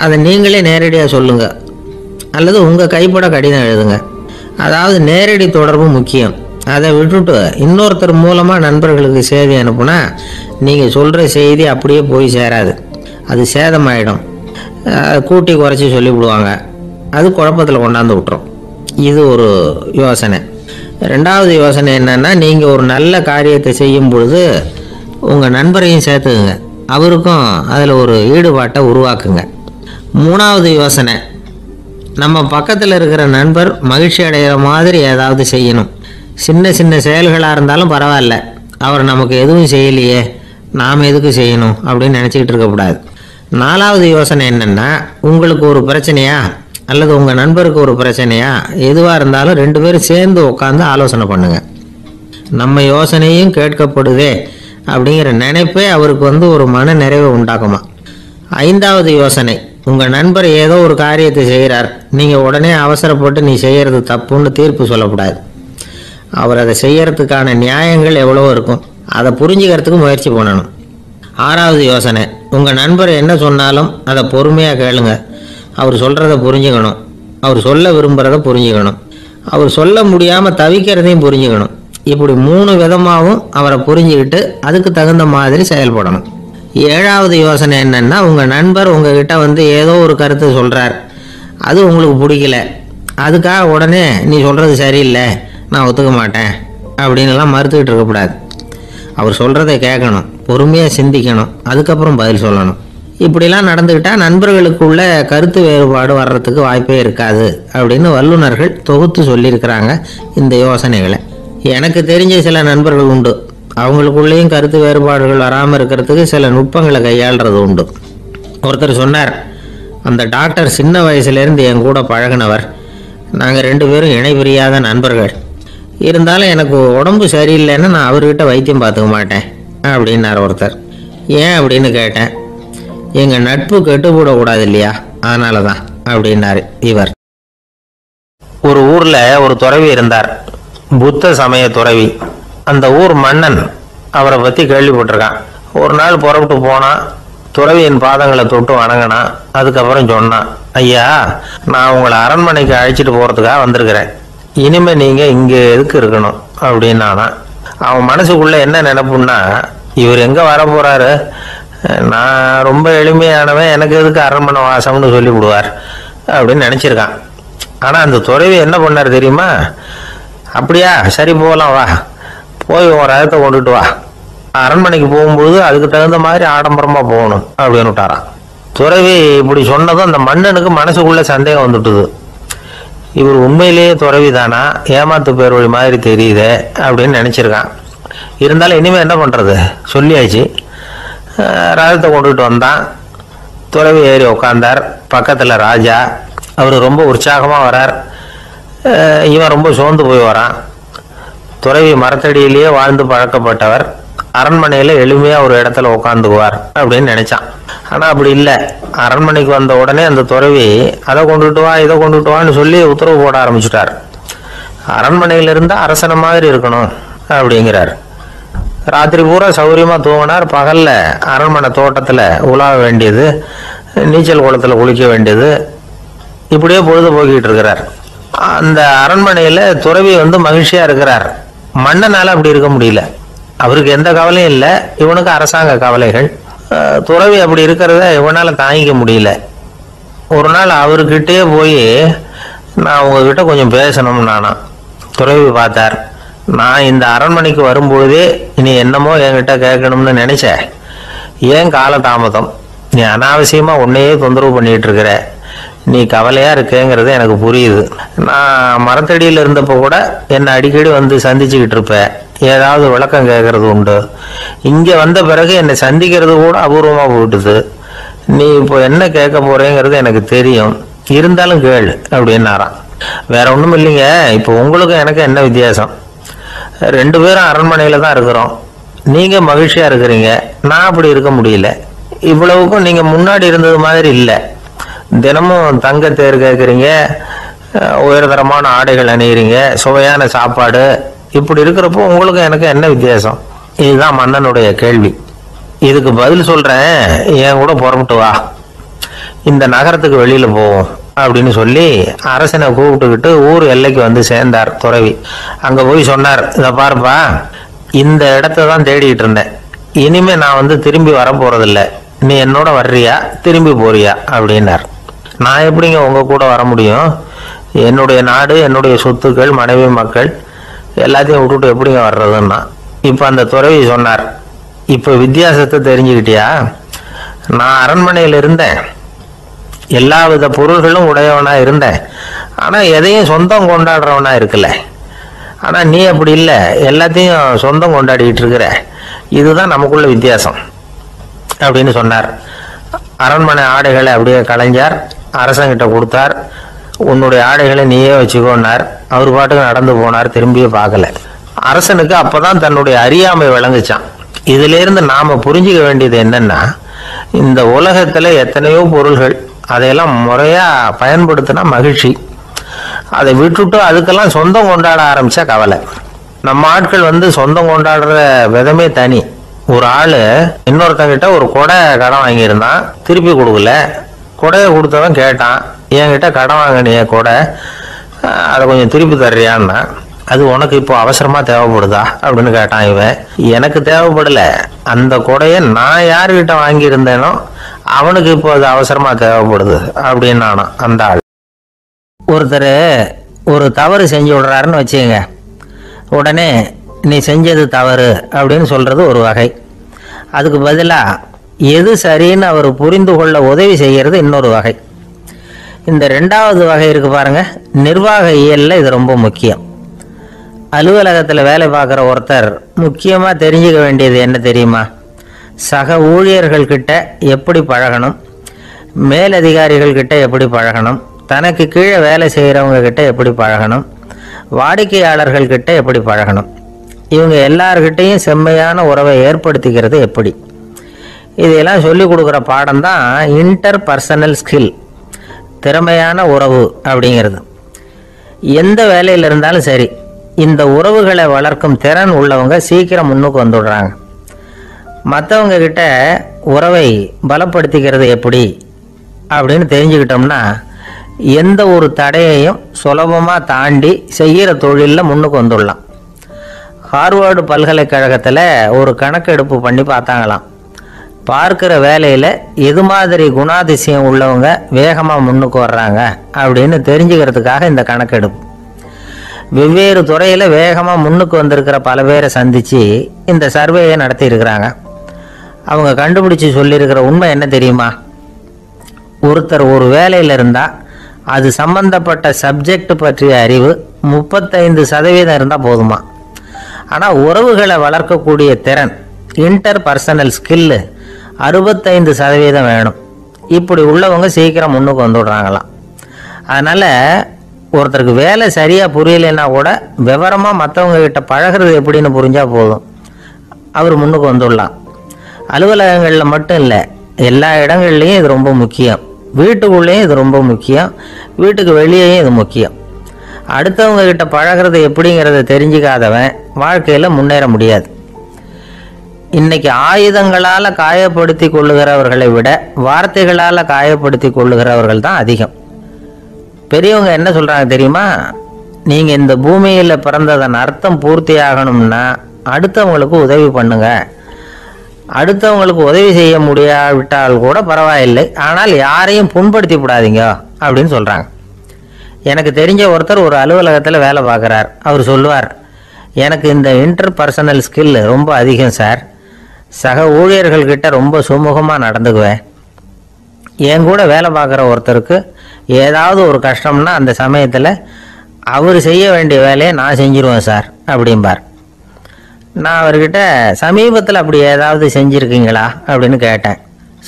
அதை நீங்களே நேரடியாக சொல்லுங்கள், அல்லது உங்கள் கைப்பட கடிதம் எழுதுங்க. அதாவது நேரடி தொடர்பு முக்கியம். அதை விட்டுட்டு இன்னொருத்தர் மூலமாக நண்பர்களுக்கு செய்தி அனுப்புனா நீங்கள் சொல்கிற செய்தி அப்படியே போய் சேராது, அது சேதமாயிடும். கூட்டி குறைச்சி சொல்லிவிடுவாங்க, அது குழப்பத்தில் கொண்டாந்து விட்டுரும். இது ஒரு யோசனை. ரெண்டாவது யோசனை என்னென்னா, நீங்கள் ஒரு நல்ல காரியத்தை செய்யும் பொழுது உங்கள் நண்பரையும் சேர்த்துக்குங்க, அவருக்கும் அதில் ஒரு ஈடுபாட்டை உருவாக்குங்க. மூணாவது யோசனை, நம்ம பக்கத்தில் இருக்கிற நண்பர் மகிழ்ச்சி அடைகிற மாதிரி ஏதாவது செய்யணும். சின்ன சின்ன செயல்களாக இருந்தாலும் பரவாயில்ல, அவர் நமக்கு எதுவும் செய்யலையே, நாம் எதுக்கு செய்யணும் அப்படின்னு நினச்சிக்கிட்டு இருக்கக்கூடாது. நாலாவது யோசனை என்னென்னா, உங்களுக்கு ஒரு பிரச்சனையா அல்லது உங்கள் நண்பருக்கு ஒரு பிரச்சனையா, எதுவாக இருந்தாலும் ரெண்டு பேரும் சேர்ந்து உட்காந்து ஆலோசனை பண்ணுங்கள். நம்ம யோசனையும் கேட்கப்படுதே அப்படிங்கிற நினைப்பே அவருக்கு ஒரு மன நிறைவை உண்டாக்குமா. ஐந்தாவது யோசனை, உங்கள் நண்பர் ஏதோ ஒரு காரியத்தை செய்கிறார், நீங்கள் உடனே அவசரப்பட்டு நீ செய்கிறது தப்புன்னு தீர்ப்பு சொல்லக்கூடாது. அவர் அதை செய்யறதுக்கான நியாயங்கள் எவ்வளவோ இருக்கும், அதை புரிஞ்சுக்கிறதுக்கு முயற்சி பண்ணணும். ஆறாவது யோசனை, உங்கள் நண்பர் என்ன சொன்னாலும் அதை பொறுமையாக கேளுங்க. அவர் சொல்கிறத புரிஞ்சுக்கணும், அவர் சொல்ல விரும்புகிறத புரிஞ்சுக்கணும், அவர் சொல்ல முடியாமல் தவிக்கிறதையும் புரிஞ்சுக்கணும். இப்படி 3 விதமாகவும் அவரை புரிஞ்சுக்கிட்டு அதுக்கு தகுந்த மாதிரி செயல்படணும். ஏழாவது யோசனை என்னென்னா, உங்கள் நண்பர் உங்ககிட்ட ஏதோ ஒரு கருத்தை சொல்கிறார், அது உங்களுக்கு பிடிக்கல, அதுக்காக உடனே நீ சொல்கிறது சரியில்லை, நான் ஒத்துக்க மாட்டேன் அப்படின்லாம் மறுத்துக்கிட்டு இருக்கக்கூடாது. அவர் சொல்கிறத கேட்கணும், பொறுமையாக சிந்திக்கணும், அதுக்கப்புறம் பதில் சொல்லணும். இப்படிலாம் நடந்துக்கிட்டால் நண்பர்களுக்குள்ள கருத்து வேறுபாடு வர்றதுக்கு வாய்ப்பே இருக்காது அப்படின்னு வல்லுநர்கள் தொகுத்து சொல்லியிருக்கிறாங்க இந்த யோசனைகளை. எனக்கு தெரிஞ்ச சில நண்பர்கள் உண்டு, அவங்களுக்குள்ளேயும் கருத்து வேறுபாடுகள் வராமல் இருக்கிறதுக்கு சில நுட்பங்களை கையாளுறது உண்டு. ஒருத்தர் சொன்னார், அந்த டாக்டர் சின்ன வயசுலேருந்து என் கூட பழகினவர், நாங்கள் 2 பேரும் இணை பிரியாத நண்பர்கள். இருந்தாலும் எனக்கு உடம்பு சரியில்லைன்னா நான் அவர்கிட்ட வைத்தியம் பார்த்துக்க மாட்டேன் அப்படின்னார் ஒருத்தர். ஏன் அப்படின்னு கேட்டேன். எங்கள் நட்பு கெட்டுப்படக்கூடாது இல்லையா, அதனால தான் அப்படின்னாரு இவர். ஒரு ஊரில் ஒரு துறவி இருந்தார், புத்த சமய துறவி. அந்த ஊர் மன்னன் அவரை பற்றி கேள்விப்பட்டிருக்கான். ஒரு நாள் புறப்பட்டு போனான், துறவியின் பாதங்களை தொட்டு வணங்கினான். அதுக்கப்புறம் சொன்னான், ஐயா, நான் உங்களை அரண்மனைக்கு அழைச்சிட்டு போகிறதுக்காக வந்திருக்கிறேன், இனிமேல் நீங்கள் இங்கே எதுக்கு இருக்கணும் அப்படின்னானா. அவன் மனசுக்குள்ளே என்ன நினைப்புன்னா, இவர் எங்கே வர போகிறாரு, நான் ரொம்ப எளிமையானவன், எனக்கு எதுக்கு அரண்மனை வாசம்னு சொல்லிவிடுவார் அப்படின்னு நினச்சிருக்கான். ஆனால் அந்த துறவி என்ன பண்ணார் தெரியுமா, அப்படியா, சரி போகலாம், வா, போய் உன் ரதத்தை கொண்டுட்டு வா, அரண்மனைக்கு போகும்போது அதுக்கு தகுந்த மாதிரி ஆடம்பரமாக போகணும் அப்படின்னு விட்டாரான். துறவி இப்படி சொன்னதும் அந்த மன்னனுக்கு மனசுக்குள்ளே சந்தேகம் வந்துட்டுது. இவர் உண்மையிலேயே துறவி தானா, ஏமாத்து பேர் வழி மாதிரி தெரியுது அப்படின்னு நினச்சிருக்கான். இருந்தாலும் இனிமேல் என்ன பண்ணுறது, சொல்லியாச்சு. ரதத்தை கொண்டுகிட்டு வந்தான். துறவி ஏறி உட்காந்தார். பக்கத்தில் ராஜா, அவர் ரொம்ப உற்சாகமாக வரார், இவன் ரொம்ப சோர்ந்து போய் வரான். துறவி மரத்தடியிலேயே வாழ்ந்து பழக்கப்பட்டவர், அரண்மனையில் எளிமையாக ஒரு இடத்துல உட்காந்துக்குவார் அப்படின்னு நினச்சான். ஆனால் அப்படி இல்லை. அரண்மனைக்கு வந்த உடனே அந்த துறவி அதை கொண்டுட்டு வா, இதை கொண்டுட்டு வான்னு சொல்லி உத்தரவு போட ஆரம்பிச்சுட்டார். அரண்மனையில் இருந்தால் அரசனை மாதிரி இருக்கணும் அப்படிங்கிறார். ராத்திரி பூரா சௌகரியமாக தூங்கினார். பகலில் அரண்மனை தோட்டத்தில் உலாவ வேண்டியது, நீச்சல் குளத்தில் குளிக்க வேண்டியது, இப்படியே பொழுது போக்கிட்டு இருக்கிறார். அந்த அரண்மனையில் துறவி மகிழ்ச்சியாக இருக்கிறார். மன்னனால் அப்படி இருக்க முடியல. அவருக்கு எந்த கவலையும் இல்லை, இவனுக்கு அரசாங்க கவலைகள். துறவி அப்படி இருக்கிறத இவனால் தாங்கிக்க முடியல. ஒரு நாள் அவர்கிட்டே போய், நான் உங்ககிட்ட கொஞ்சம் பேசணும். நானா துறவி பார்த்தார். நான் இந்த அரண்மனைக்கு வரும்பொழுதே நீ என்னமோ என்கிட்ட கேட்கணும்னு நினைச்ச. ஏன் காலதாமதம்? நீ அனாவசியமா உன்னையே தொந்தரவு பண்ணிட்டு இருக்கிற. நீ கவலையா இருக்கேங்கிறது எனக்கு புரியுது. நான் மரத்தடியில் இருந்தப்போ கூட என்னை அடிக்கடி வந்து சந்திச்சுக்கிட்டு இருப்ப. ஏதாவது விளக்கம் கேட்கறது உண்டு. இங்க வந்த பிறகு என்னை சந்திக்கிறது கூட அபூர்வமா போயிட்டுது. நீ இப்போ என்ன கேட்க போறேங்கிறது எனக்கு தெரியும், இருந்தாலும் கேளு அப்படின்னாராம். வேற ஒண்ணும் இல்லைங்க, இப்போ உங்களுக்கும் எனக்கு என்ன வித்தியாசம்? 2 பேரும் அரண்மனையில தான் இருக்கிறோம். நீங்க மகிழ்ச்சியா இருக்கிறீங்க, நான் அப்படி இருக்க முடியல. இவ்வளவுக்கும் நீங்க முன்னாடி இருந்தது மாதிரி இல்லை. தினமும் தங்க தேர் கேட்குறீங்க, உயர்தரமான ஆடைகள் அணிகிறீங்க, சுவையான சாப்பாடு. இப்படி இருக்கிறப்போ உங்களுக்கும் எனக்கு என்ன வித்தியாசம்? இதுதான் மன்னனுடைய கேள்வி. இதுக்கு பதில் சொல்றேன், என் கூட புறப்பட்டு வா, இந்த நகரத்துக்கு வெளியில போவோம் அப்படின்னு சொல்லி அரசனை கூப்பிட்டுக்கிட்டு ஊர் எல்லைக்கு வந்து சேர்ந்தார் துறவி. அங்க போய் சொன்னார், இதை பாருப்பா, இந்த இடத்த தான் தேடிட்டு இருந்தேன். இனிமே நான் வந்து திரும்பி வர போறதில்ல. நீ என்னோட வர்றியா திரும்பி போறியா அப்படின்னார். நான் எப்படிங்க உங்க கூட வர முடியும்? என்னுடைய நாடு, என்னுடைய சொத்துக்கள், மனைவி, மக்கள் எல்லாத்தையும் விட்டுட்டு எப்படிங்க வர்றதுன்னா. இப்ப அந்த துறவி சொன்னார், இப்ப வித்தியாசத்தை தெரிஞ்சுக்கிட்டியா? நான் அரண்மனையில் இருந்தேன், எல்லா வித பொருள்களும் உடையவனா இருந்தேன். ஆனா எதையும் சொந்தம் கொண்டாடுறவனா இருக்கல. ஆனா நீ அப்படி இல்லை, எல்லாத்தையும் சொந்தம் கொண்டாடிட்டு இருக்கிற. இதுதான் நமக்குள்ள வித்தியாசம் அப்படின்னு சொன்னார். அரண்மனை ஆடைகளை அப்படியே கலைஞர் அரசங்கிட்ட கொடுத்தார். உன்னுடைய ஆடைகளை நீயே வச்சுக்கோன்னார். அவர் பாட்டுக்கு நடந்து போனார், திரும்பியே பார்க்கல. அரசனுக்கு அப்பதான் தன்னுடைய அறியாமை விளங்குச்சான். இதுல இருந்து நாம புரிஞ்சுக்க வேண்டியது என்னன்னா, இந்த உலகத்துல எத்தனையோ பொருள்கள், அதையெல்லாம் முறையா பயன்படுத்தினா மகிழ்ச்சி. அதை விட்டுட்டு அதுக்கெல்லாம் சொந்தம் கொண்டாட ஆரம்பிச்சா கவலை. நம்ம ஆட்கள் வந்து சொந்தம் கொண்டாடுற விதமே தனி. ஒரு ஆளு இன்னொருத்தங்கிட்ட ஒரு கொடை கடன் வாங்கியிருந்தான், திருப்பி கொடுக்கல. கொடையை கொடுத்தவன் கேட்டான், என்கிட்ட கடன் வாங்கினிய கொடை, அதை கொஞ்சம் திருப்பி தர்றியான்னா. அது உனக்கு இப்போ அவசரமா தேவைப்படுதா அப்படின்னு கேட்டான் இவன். எனக்கு தேவைப்படல, அந்த கொடையை நான் யாருக்கிட்ட வாங்கியிருந்தேனோ அவனுக்கு இப்போ அது அவசரமா தேவைப்படுது அப்படின்னு நானும். அந்த ஆள் ஒருத்தர் ஒரு தவறு செஞ்சு விடுறாருன்னு வச்சுக்கங்க, உடனே நீ செஞ்சது தவறு அப்படின்னு சொல்றது ஒரு வகை. அதுக்கு பதிலாக எது சரின்னு அவர் புரிந்து கொள்ள உதவி செய்கிறது இன்னொரு வகை. இந்த 2வது வகை இருக்கு பாருங்க, நிர்வாக இயல்ல இது ரொம்ப முக்கியம். அலுவலகத்தில் வேலை பார்க்குற ஒருத்தர் முக்கியமாக தெரிஞ்சுக்க வேண்டியது என்ன தெரியுமா? சக ஊழியர்கள் கிட்ட எப்படி பழகணும், மேலதிகாரிகள் கிட்ட எப்படி பழகணும், தனக்கு கீழே வேலை செய்கிறவங்க கிட்ட எப்படி பழகணும், வாடிக்கையாளர்கள் கிட்ட எப்படி பழகணும், இவங்க எல்லார்கிட்டையும் செம்மையான உறவை ஏற்படுத்திக்கிறது எப்படி. இதையெல்லாம் சொல்லிக் கொடுக்குற பாடம் தான் இன்டர் பர்சனல் ஸ்கில், திறமையான உறவு அப்படிங்கிறது. எந்த வேலையில் இருந்தாலும் சரி, இந்த உறவுகளை வளர்க்கும் திறன் உள்ளவங்க சீக்கிரம் முன்னுக்கு வந்துடுறாங்க. மற்றவங்க கிட்ட உறவை பலப்படுத்திக்கிறது எப்படி அப்படின்னு தெரிஞ்சுக்கிட்டோம்னா எந்த ஒரு தடையையும் சுலபமாக தாண்டி செய்கிற தொழிலில் முன்னுக்கு வந்துடலாம். ஹார்வர்டு பல்கலைக்கழகத்தில் ஒரு கணக்கெடுப்பு பண்ணி பார்த்தாங்களாம். பார்க்குற வேலையில் எது மாதிரி குணாதிசயம் உள்ளவங்க வேகமாக முன்னுக்கு வர்றாங்க அப்படின்னு தெரிஞ்சுக்கிறதுக்காக இந்த கணக்கெடுப்பு. வெவ்வேறு துறையில் வேகமாக முன்னுக்கு வந்திருக்கிற பல பேரை சந்தித்து இந்த சர்வேயை நடத்தியிருக்கிறாங்க. அவங்க கண்டுபிடிச்சி சொல்லியிருக்கிற உண்மை என்ன தெரியுமா? ஒருத்தர் ஒரு வேலையில் இருந்தால் அது சம்பந்தப்பட்ட சப்ஜெக்ட் பற்றிய அறிவு 35% இருந்தால் போதுமா. ஆனால் உறவுகளை வளர்க்கக்கூடிய திறன், இன்டர் பர்சனல் ஸ்கில்லு 65% வேணும். இப்படி உள்ளவங்க சீக்கிரம் முன்னுக்கு வந்துடுறாங்களாம். அதனால் ஒருத்தருக்கு வேலை சரியாக புரியலைன்னா கூட விவரமாக மற்றவங்க கிட்ட பழகிறது எப்படின்னு புரிஞ்சால் போதும், அவர் முன்னுக்கு வந்துடலாம். அலுவலகங்களில் மட்டும் இல்லை, எல்லா இடங்கள்லையும் இது ரொம்ப முக்கியம். வீட்டுக்குள்ளேயும் இது ரொம்ப முக்கியம், வீட்டுக்கு வெளியேயும் இது முக்கியம். அடுத்தவங்க கிட்ட பழகிறது எப்படிங்கிறத தெரிஞ்சுக்காதவன் வாழ்க்கையில் முன்னேற முடியாது. இன்னைக்கு ஆயுதங்களால் காயப்படுத்தி கொள்ளுகிறவர்களை விட வார்த்தைகளால் காயப்படுத்தி கொள்ளுகிறவர்கள் தான் அதிகம். பெரியவங்க என்ன சொல்கிறாங்க தெரியுமா? நீங்கள் இந்த பூமியில் பிறந்ததன் அர்த்தம் பூர்த்தி ஆகணும்னா அடுத்தவங்களுக்கு உதவி பண்ணுங்க. அடுத்தவங்களுக்கு உதவி செய்ய முடியாவிட்டால் கூட பரவாயில்லை, ஆனால் யாரையும் புண்படுத்தி விடாதீங்க அப்படின்னு சொல்கிறாங்க. எனக்கு தெரிஞ்ச ஒருத்தர் ஒரு அலுவலகத்தில் வேலை பார்க்குறார். அவர் சொல்லுவார், எனக்கு இந்த இன்டர் பர்சனல் ஸ்கில் ரொம்ப அதிகம் சார். சக ஊழியர்கள்கிட்ட ரொம்ப சுமூகமாக நடந்துக்குவேன். என் கூட வேலை பார்க்குற ஒருத்தருக்கு ஏதாவது ஒரு கஷ்டம்னா அந்த சமயத்தில் அவர் செய்ய வேண்டிய வேலையை நான் செஞ்சிருவேன் சார் அப்படிம்பார். நான் அவர்கிட்ட சமீபத்தில் அப்படி ஏதாவது செஞ்சுருக்கீங்களா அப்படின்னு கேட்டேன்.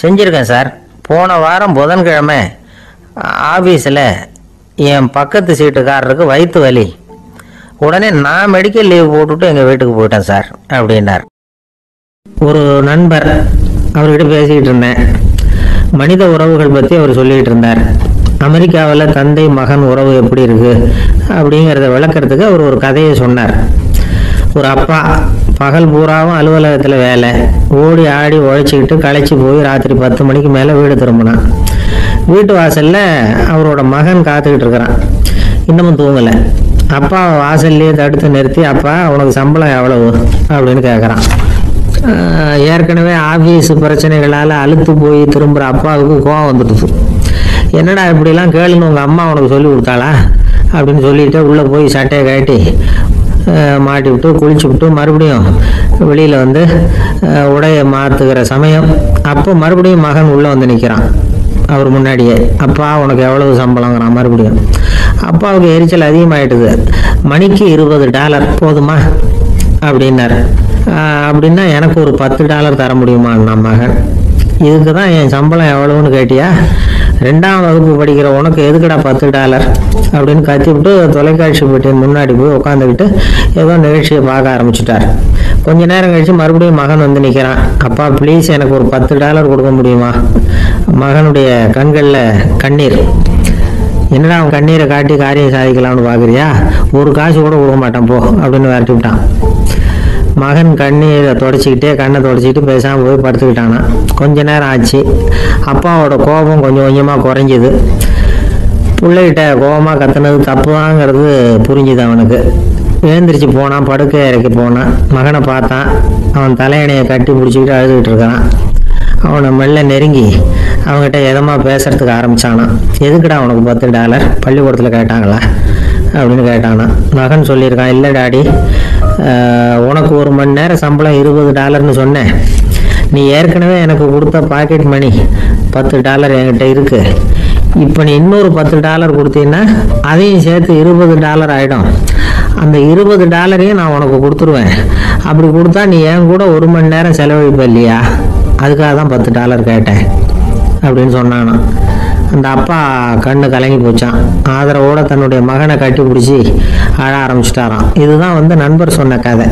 செஞ்சுருக்கேன் சார். போன வாரம் புதன்கிழமை ஆஃபீஸில் என் பக்கத்து சீட்டுக்காரருக்கு வயிற்று வலி. உடனே நான் மெடிக்கல் லீவ் போட்டுவிட்டு எங்கள் வீட்டுக்கு போயிட்டேன் சார் அப்படின்னார். ஒரு நண்பர், அவர்கிட்ட பேசிக்கிட்டு இருந்தேன். மனித உறவுகள் பற்றி அவர் சொல்லிகிட்டு இருந்தார். அமெரிக்காவில் தந்தை மகன் உறவு எப்படி இருக்குது அப்படிங்கிறத விளக்கிறதுக்கு அவர் ஒரு கதையை சொன்னார். ஒரு அப்பா பகல் பூராவும் அலுவலகத்தில் வேலை, ஓடி ஆடி உழைச்சிக்கிட்டு களைச்சி போய் ராத்திரி 10 மணிக்கு மேலே வீடு திரும்பினான். வீட்டு வாசலில் அவரோட மகன் காத்துக்கிட்டு இருக்கிறான். இன்னமும் தூங்கலை. அப்பா வாசல்லையே தடுத்து நிறுத்தி, அப்பா உனக்கு சம்பளம் எவ்வளவு அப்படின்னு கேட்குறான். ஏற்கனவே ஆஃபீஸ் பிரச்சனைகளால் அழுத்து போய் திரும்புகிற அப்பாவுக்கு கோவம் வந்துடுது. என்னடா இப்படிலாம் கேளுன்னு உங்கள் அம்மா உனக்கு சொல்லி கொடுத்தாளா அப்படின்னு சொல்லிட்டு உள்ளே போய் சட்டையை கட்டி மாட்டி விட்டு குளிச்சு விட்டு மறுபடியும் வெளியில் வந்து உடையை மாற்றுகிற சமயம் அப்போ மறுபடியும் மகன் உள்ளே வந்து நிற்கிறான் அவர் முன்னாடியே. அப்பா உனக்கு எவ்வளவு சம்பளங்கிறான் மறுபடியும். அப்பாவுக்கு எரிச்சல் அதிகமாகிட்டுது. மணிக்கு $20 போதுமா அப்படின்னாரு. அப்படின்னா எனக்கு ஒரு $10 தர முடியுமா நான் மகன்? இதுக்கு தான் என் சம்பளம் எவ்வளவுன்னு கேட்டியா? 2ஆம் வகுப்பு படிக்கிற உனக்கு எதுக்குடா $10 அப்படின்னு கத்திவிட்டு தொலைக்காட்சி பெட்டியின் முன்னாடி போய் உட்காந்துக்கிட்டு ஏதோ நிகழ்ச்சியை பார்க்க ஆரம்பிச்சுட்டார். கொஞ்ச நேரம் கழிச்சு மறுபடியும் மகன் வந்து நிற்கிறான். அப்பா ப்ளீஸ் எனக்கு ஒரு $10 கொடுக்க முடியுமா? மகனுடைய கண்களில் கண்ணீர். என்னடா அவன் கண்ணீரை காட்டி காரியம் சாதிக்கலாம்னு பார்க்குறியா? ஒரு காசு கூட கொடுக்க மாட்டான் போ அப்படின்னு விரட்டி விட்டான். மகன் கண்ணீரை தொடச்சிக்கிட்டே கண்ணை தொடச்சிக்கிட்டு பேசாமல் போய் படுத்துக்கிட்டானா. கொஞ்ச நேரம் ஆச்சு. அப்பாவோட கோபம் கொஞ்சம் கொஞ்சமாக குறைஞ்சிது. பிள்ளைகிட்ட கோபமாக கத்துனது தப்புதாங்கிறது புரிஞ்சுது அவனுக்கு. எழுந்திரிச்சு போனான், படுக்கை இறக்கி போனான். மகனை பார்த்தான். அவன் தலையணையை கட்டி பிடிச்சிக்கிட்டு அழுதுகிட்டு இருக்கிறான். அவனை மெல்ல நெருங்கி அவங்ககிட்ட எதமாக பேசுறதுக்கு ஆரம்பித்தானான். எதுக்குடா உனக்கு $10 பள்ளிக்கூடத்தில் கேட்டாங்களா அப்படின்னு கேட்டானா. மகன் சொல்லியிருக்கான், இல்லை டாடி, உனக்கு 1 மணி நேரம் சம்பளம் $20ன்னு சொன்னேன். நீ ஏற்கனவே எனக்கு கொடுத்த பாக்கெட் மணி $10 என்கிட்ட இருக்கு. இப்போ நீ இன்னொரு $10 கொடுத்தீங்கன்னா அதையும் சேர்த்து $20 ஆகிடும். அந்த $20 நான் உனக்கு கொடுத்துருவேன். அப்படி கொடுத்தா நீ என் கூட 1 மணி நேரம் செலவழிப்ப இல்லையா? அதுக்காக தான் $10 கேட்டேன் அப்படின்னு சொன்னானா. அந்த அப்பா கண்ணு கலங்கி போச்சான். ஆதரவோடு தன்னுடைய மகனை கட்டி பிடிச்சி அழ ஆரம்பிச்சிட்டாராம். இதுதான் நண்பர் சொன்ன கதை.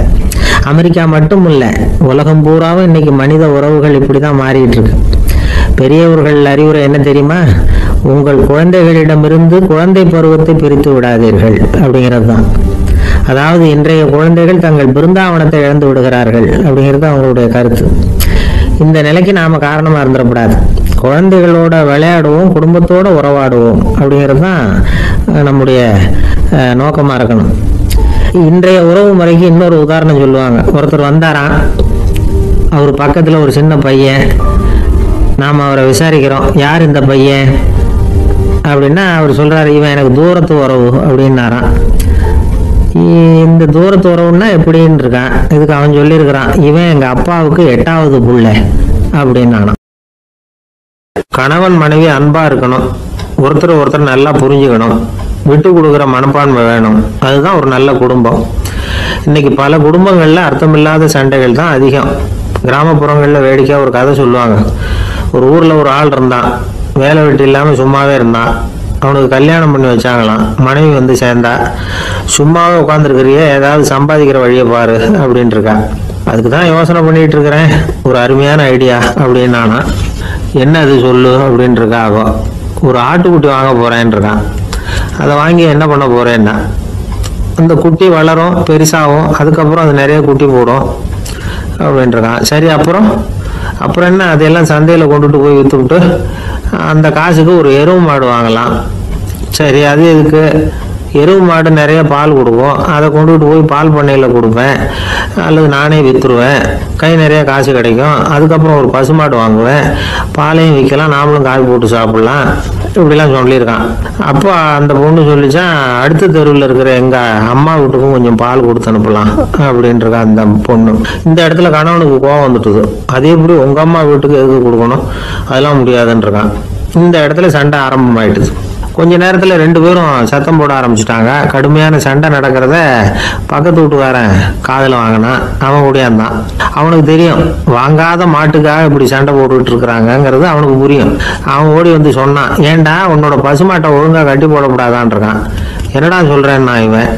அமெரிக்கா மட்டும் இல்லை, உலகம் பூராவும் இன்னைக்கு மனித உறவுகள் இப்படி தான் மாறிட்டு இருக்கு. பெரியவர்கள் அறிவுரை என்ன தெரியுமா? உங்கள் குழந்தைகளிடமிருந்து குழந்தை பருவத்தை பிரித்து விடாதீர்கள் அப்படிங்கிறது தான். அதாவது இன்றைய குழந்தைகள் தங்கள் பிருந்தாவனத்தை இழந்து விடுகிறார்கள் அப்படிங்கிறது அவங்களுடைய கருத்து. இந்த நிலைக்கு நாம் காரணமாக இருந்துடக்கூடாது. குழந்தைகளோட விளையாடுவோம், குடும்பத்தோடு உறவாடுவோம் அப்படிங்கிறது தான் நம்முடைய நோக்கமாக இருக்கணும். இன்றைய உறவு முறைக்கு இன்னொரு உதாரணம் சொல்லுவாங்க. ஒருத்தர் வந்தாராம், அவர் பக்கத்தில் ஒரு சின்ன பையன். நாம் அவரை விசாரிக்கிறோம், யார் இந்த பையன் அப்படின்னா அவர் சொல்கிறார், இவன் எனக்கு தூரத்து உறவு அப்படின்னாராம். இந்த தூரத்து உறவுன்னா எப்படின்னு இருக்கான். இதுக்கு அவன் சொல்லியிருக்கிறான், இவன் எங்கள் அப்பாவுக்கு 8வது புள்ளை அப்படின்னானான். கணவன் மனைவி அன்பாக இருக்கணும், ஒருத்தர் நல்லா புரிஞ்சுக்கணும், விட்டு கொடுக்குற மனப்பான்மை வேணும். அதுதான் ஒரு நல்ல குடும்பம். இன்னைக்கு பல குடும்பங்களில் அர்த்தமில்லாத சண்டைகள் தான் அதிகம். கிராமப்புறங்களில் வேடிக்கையாக ஒரு கதை சொல்லுவாங்க. ஒரு ஊரில் ஒரு ஆள் இருந்தான், வேலை வெட்டி இல்லாமல் சும்மாவே இருந்தான். அவனுக்கு கல்யாணம் பண்ணி வச்சாங்களாம். மனைவி வந்து சேர்ந்தா, சும்மாவே உட்காந்துருக்கிறியே, ஏதாவது சம்பாதிக்கிற வழியை பாரு அப்படின்ட்டு இருக்கா. அதுக்கு தான் யோசனை பண்ணிகிட்டு இருக்கிறேன், ஒரு அருமையான ஐடியா அப்படின்னு நானா. என்ன அது சொல்லு அப்படின்ட்டு இருக்கா. அவ ஒரு ஆட்டுக்குட்டி வாங்க போகிறேன்னு இருக்கான். அதை வாங்கி என்ன பண்ண போகிறேன்னா, அந்த குட்டி வளரும், பெருசாகும், அதுக்கப்புறம் அது நிறைய குட்டி போடும் அப்படின்ட்டுருக்கான். சரி, அப்புறம் என்ன, அதையெல்லாம் சந்தையில் கொண்டுட்டு போய் விற்றுவிட்டு அந்த காசுக்கு ஒரு எருவு மாடு வாங்கலாம். சரி, அது எதுக்கு? எருவு மாடு நிறைய பால் கொடுக்கும், அதை கொண்டுகிட்டு போய் பால் பண்ணையில் கொடுப்பேன், அல்லது நானே விற்றுருவேன், கை நிறைய காசு கிடைக்கும். அதுக்கப்புறம் ஒரு பசுமாடு வாங்குவேன், பாலையும் விற்கலாம், நாமளும் காய் போட்டு சாப்பிட்லாம். இப்படிலாம் சொல்லியிருக்கான். அப்போ அந்த பொண்ணு சொல்லிச்சான், அடுத்த தெருவில் இருக்கிற எங்க அம்மா வீட்டுக்கும் கொஞ்சம் பால் கொடுத்து அனுப்பலாம் அப்படின்ட்டு அந்த பொண்ணு. இந்த இடத்துல கணவனுக்கு கோவம் வந்துட்டுது. அதே எப்படி உங்க அம்மா வீட்டுக்கு எதுக்கு கொடுக்கணும், அதெல்லாம் முடியாதுன்றான். இந்த இடத்துல சண்டை ஆரம்பமாயிட்டுது. கொஞ்ச நேரத்தில் 2 பேரும் சத்தம் போட ஆரம்பிச்சுட்டாங்க. கடுமையான சண்டை நடக்கிறத பக்கத்து வீட்டுக்காரன் காதில் வாங்கினான். அவன் ஓடியாந்தான். அவனுக்கு தெரியும் வாங்காத மாட்டுக்காக இப்படி சண்டை போட்டுக்கிட்டு இருக்கிறாங்கிறது அவனுக்கு புரியும். அவன் ஓடி வந்து சொன்னான், ஏண்டா உன்னோட பசுமாட்டை ஒழுங்காக கட்டி போடக்கூடாதான்றான். என்னடா சொல்கிறேன்னா, இவன்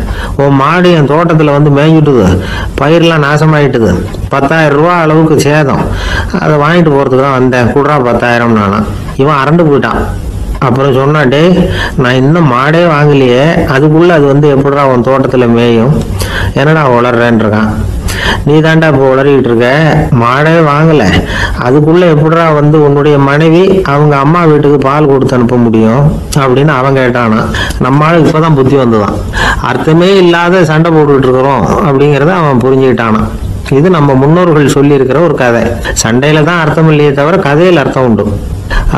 உன் மாடு என் தோட்டத்தில் வந்து மேய்ஞ்சிட்டுது, பயிரெலாம் நாசமாயிட்டுது, 10,000 ரூபா அளவுக்கு சேதம், அதை வாங்கிட்டு போகிறதுக்கு தான் வந்தேன், குடுறா 10,000 நானும். இவன் அரண்டு போயிட்டான். அப்புறம் சொன்னாடே, நான் இன்னும் மாடே வாங்கலையே, அதுக்குள்ளே அது வந்து எப்படிடா உன் தோட்டத்தில் மேயும், என்னடா உளறேன்ருக்கான். நீ தாண்டா இப்போ உளறிக்கிட்டு இருக்க, மாடே வாங்கலை, அதுக்குள்ளே எப்படிடா வந்து உன்னுடைய மனைவி அவங்க அம்மா வீட்டுக்கு பால் கொடுத்து அனுப்ப முடியும் அப்படின்னு அவன் கேட்டானா. நம்மளால இப்போதான் புத்தி வந்துதான். அர்த்தமே இல்லாத சண்டை போட்டுக்கிட்டு இருக்கிறோம் அப்படிங்கிறத அவன் புரிஞ்சுக்கிட்டானா. இது நம்ம முன்னோர்கள் சொல்லி இருக்கிற ஒரு கதை. சண்டையில தான் அர்த்தம் இல்லையே தவிர கதையில் அர்த்தம் உண்டு.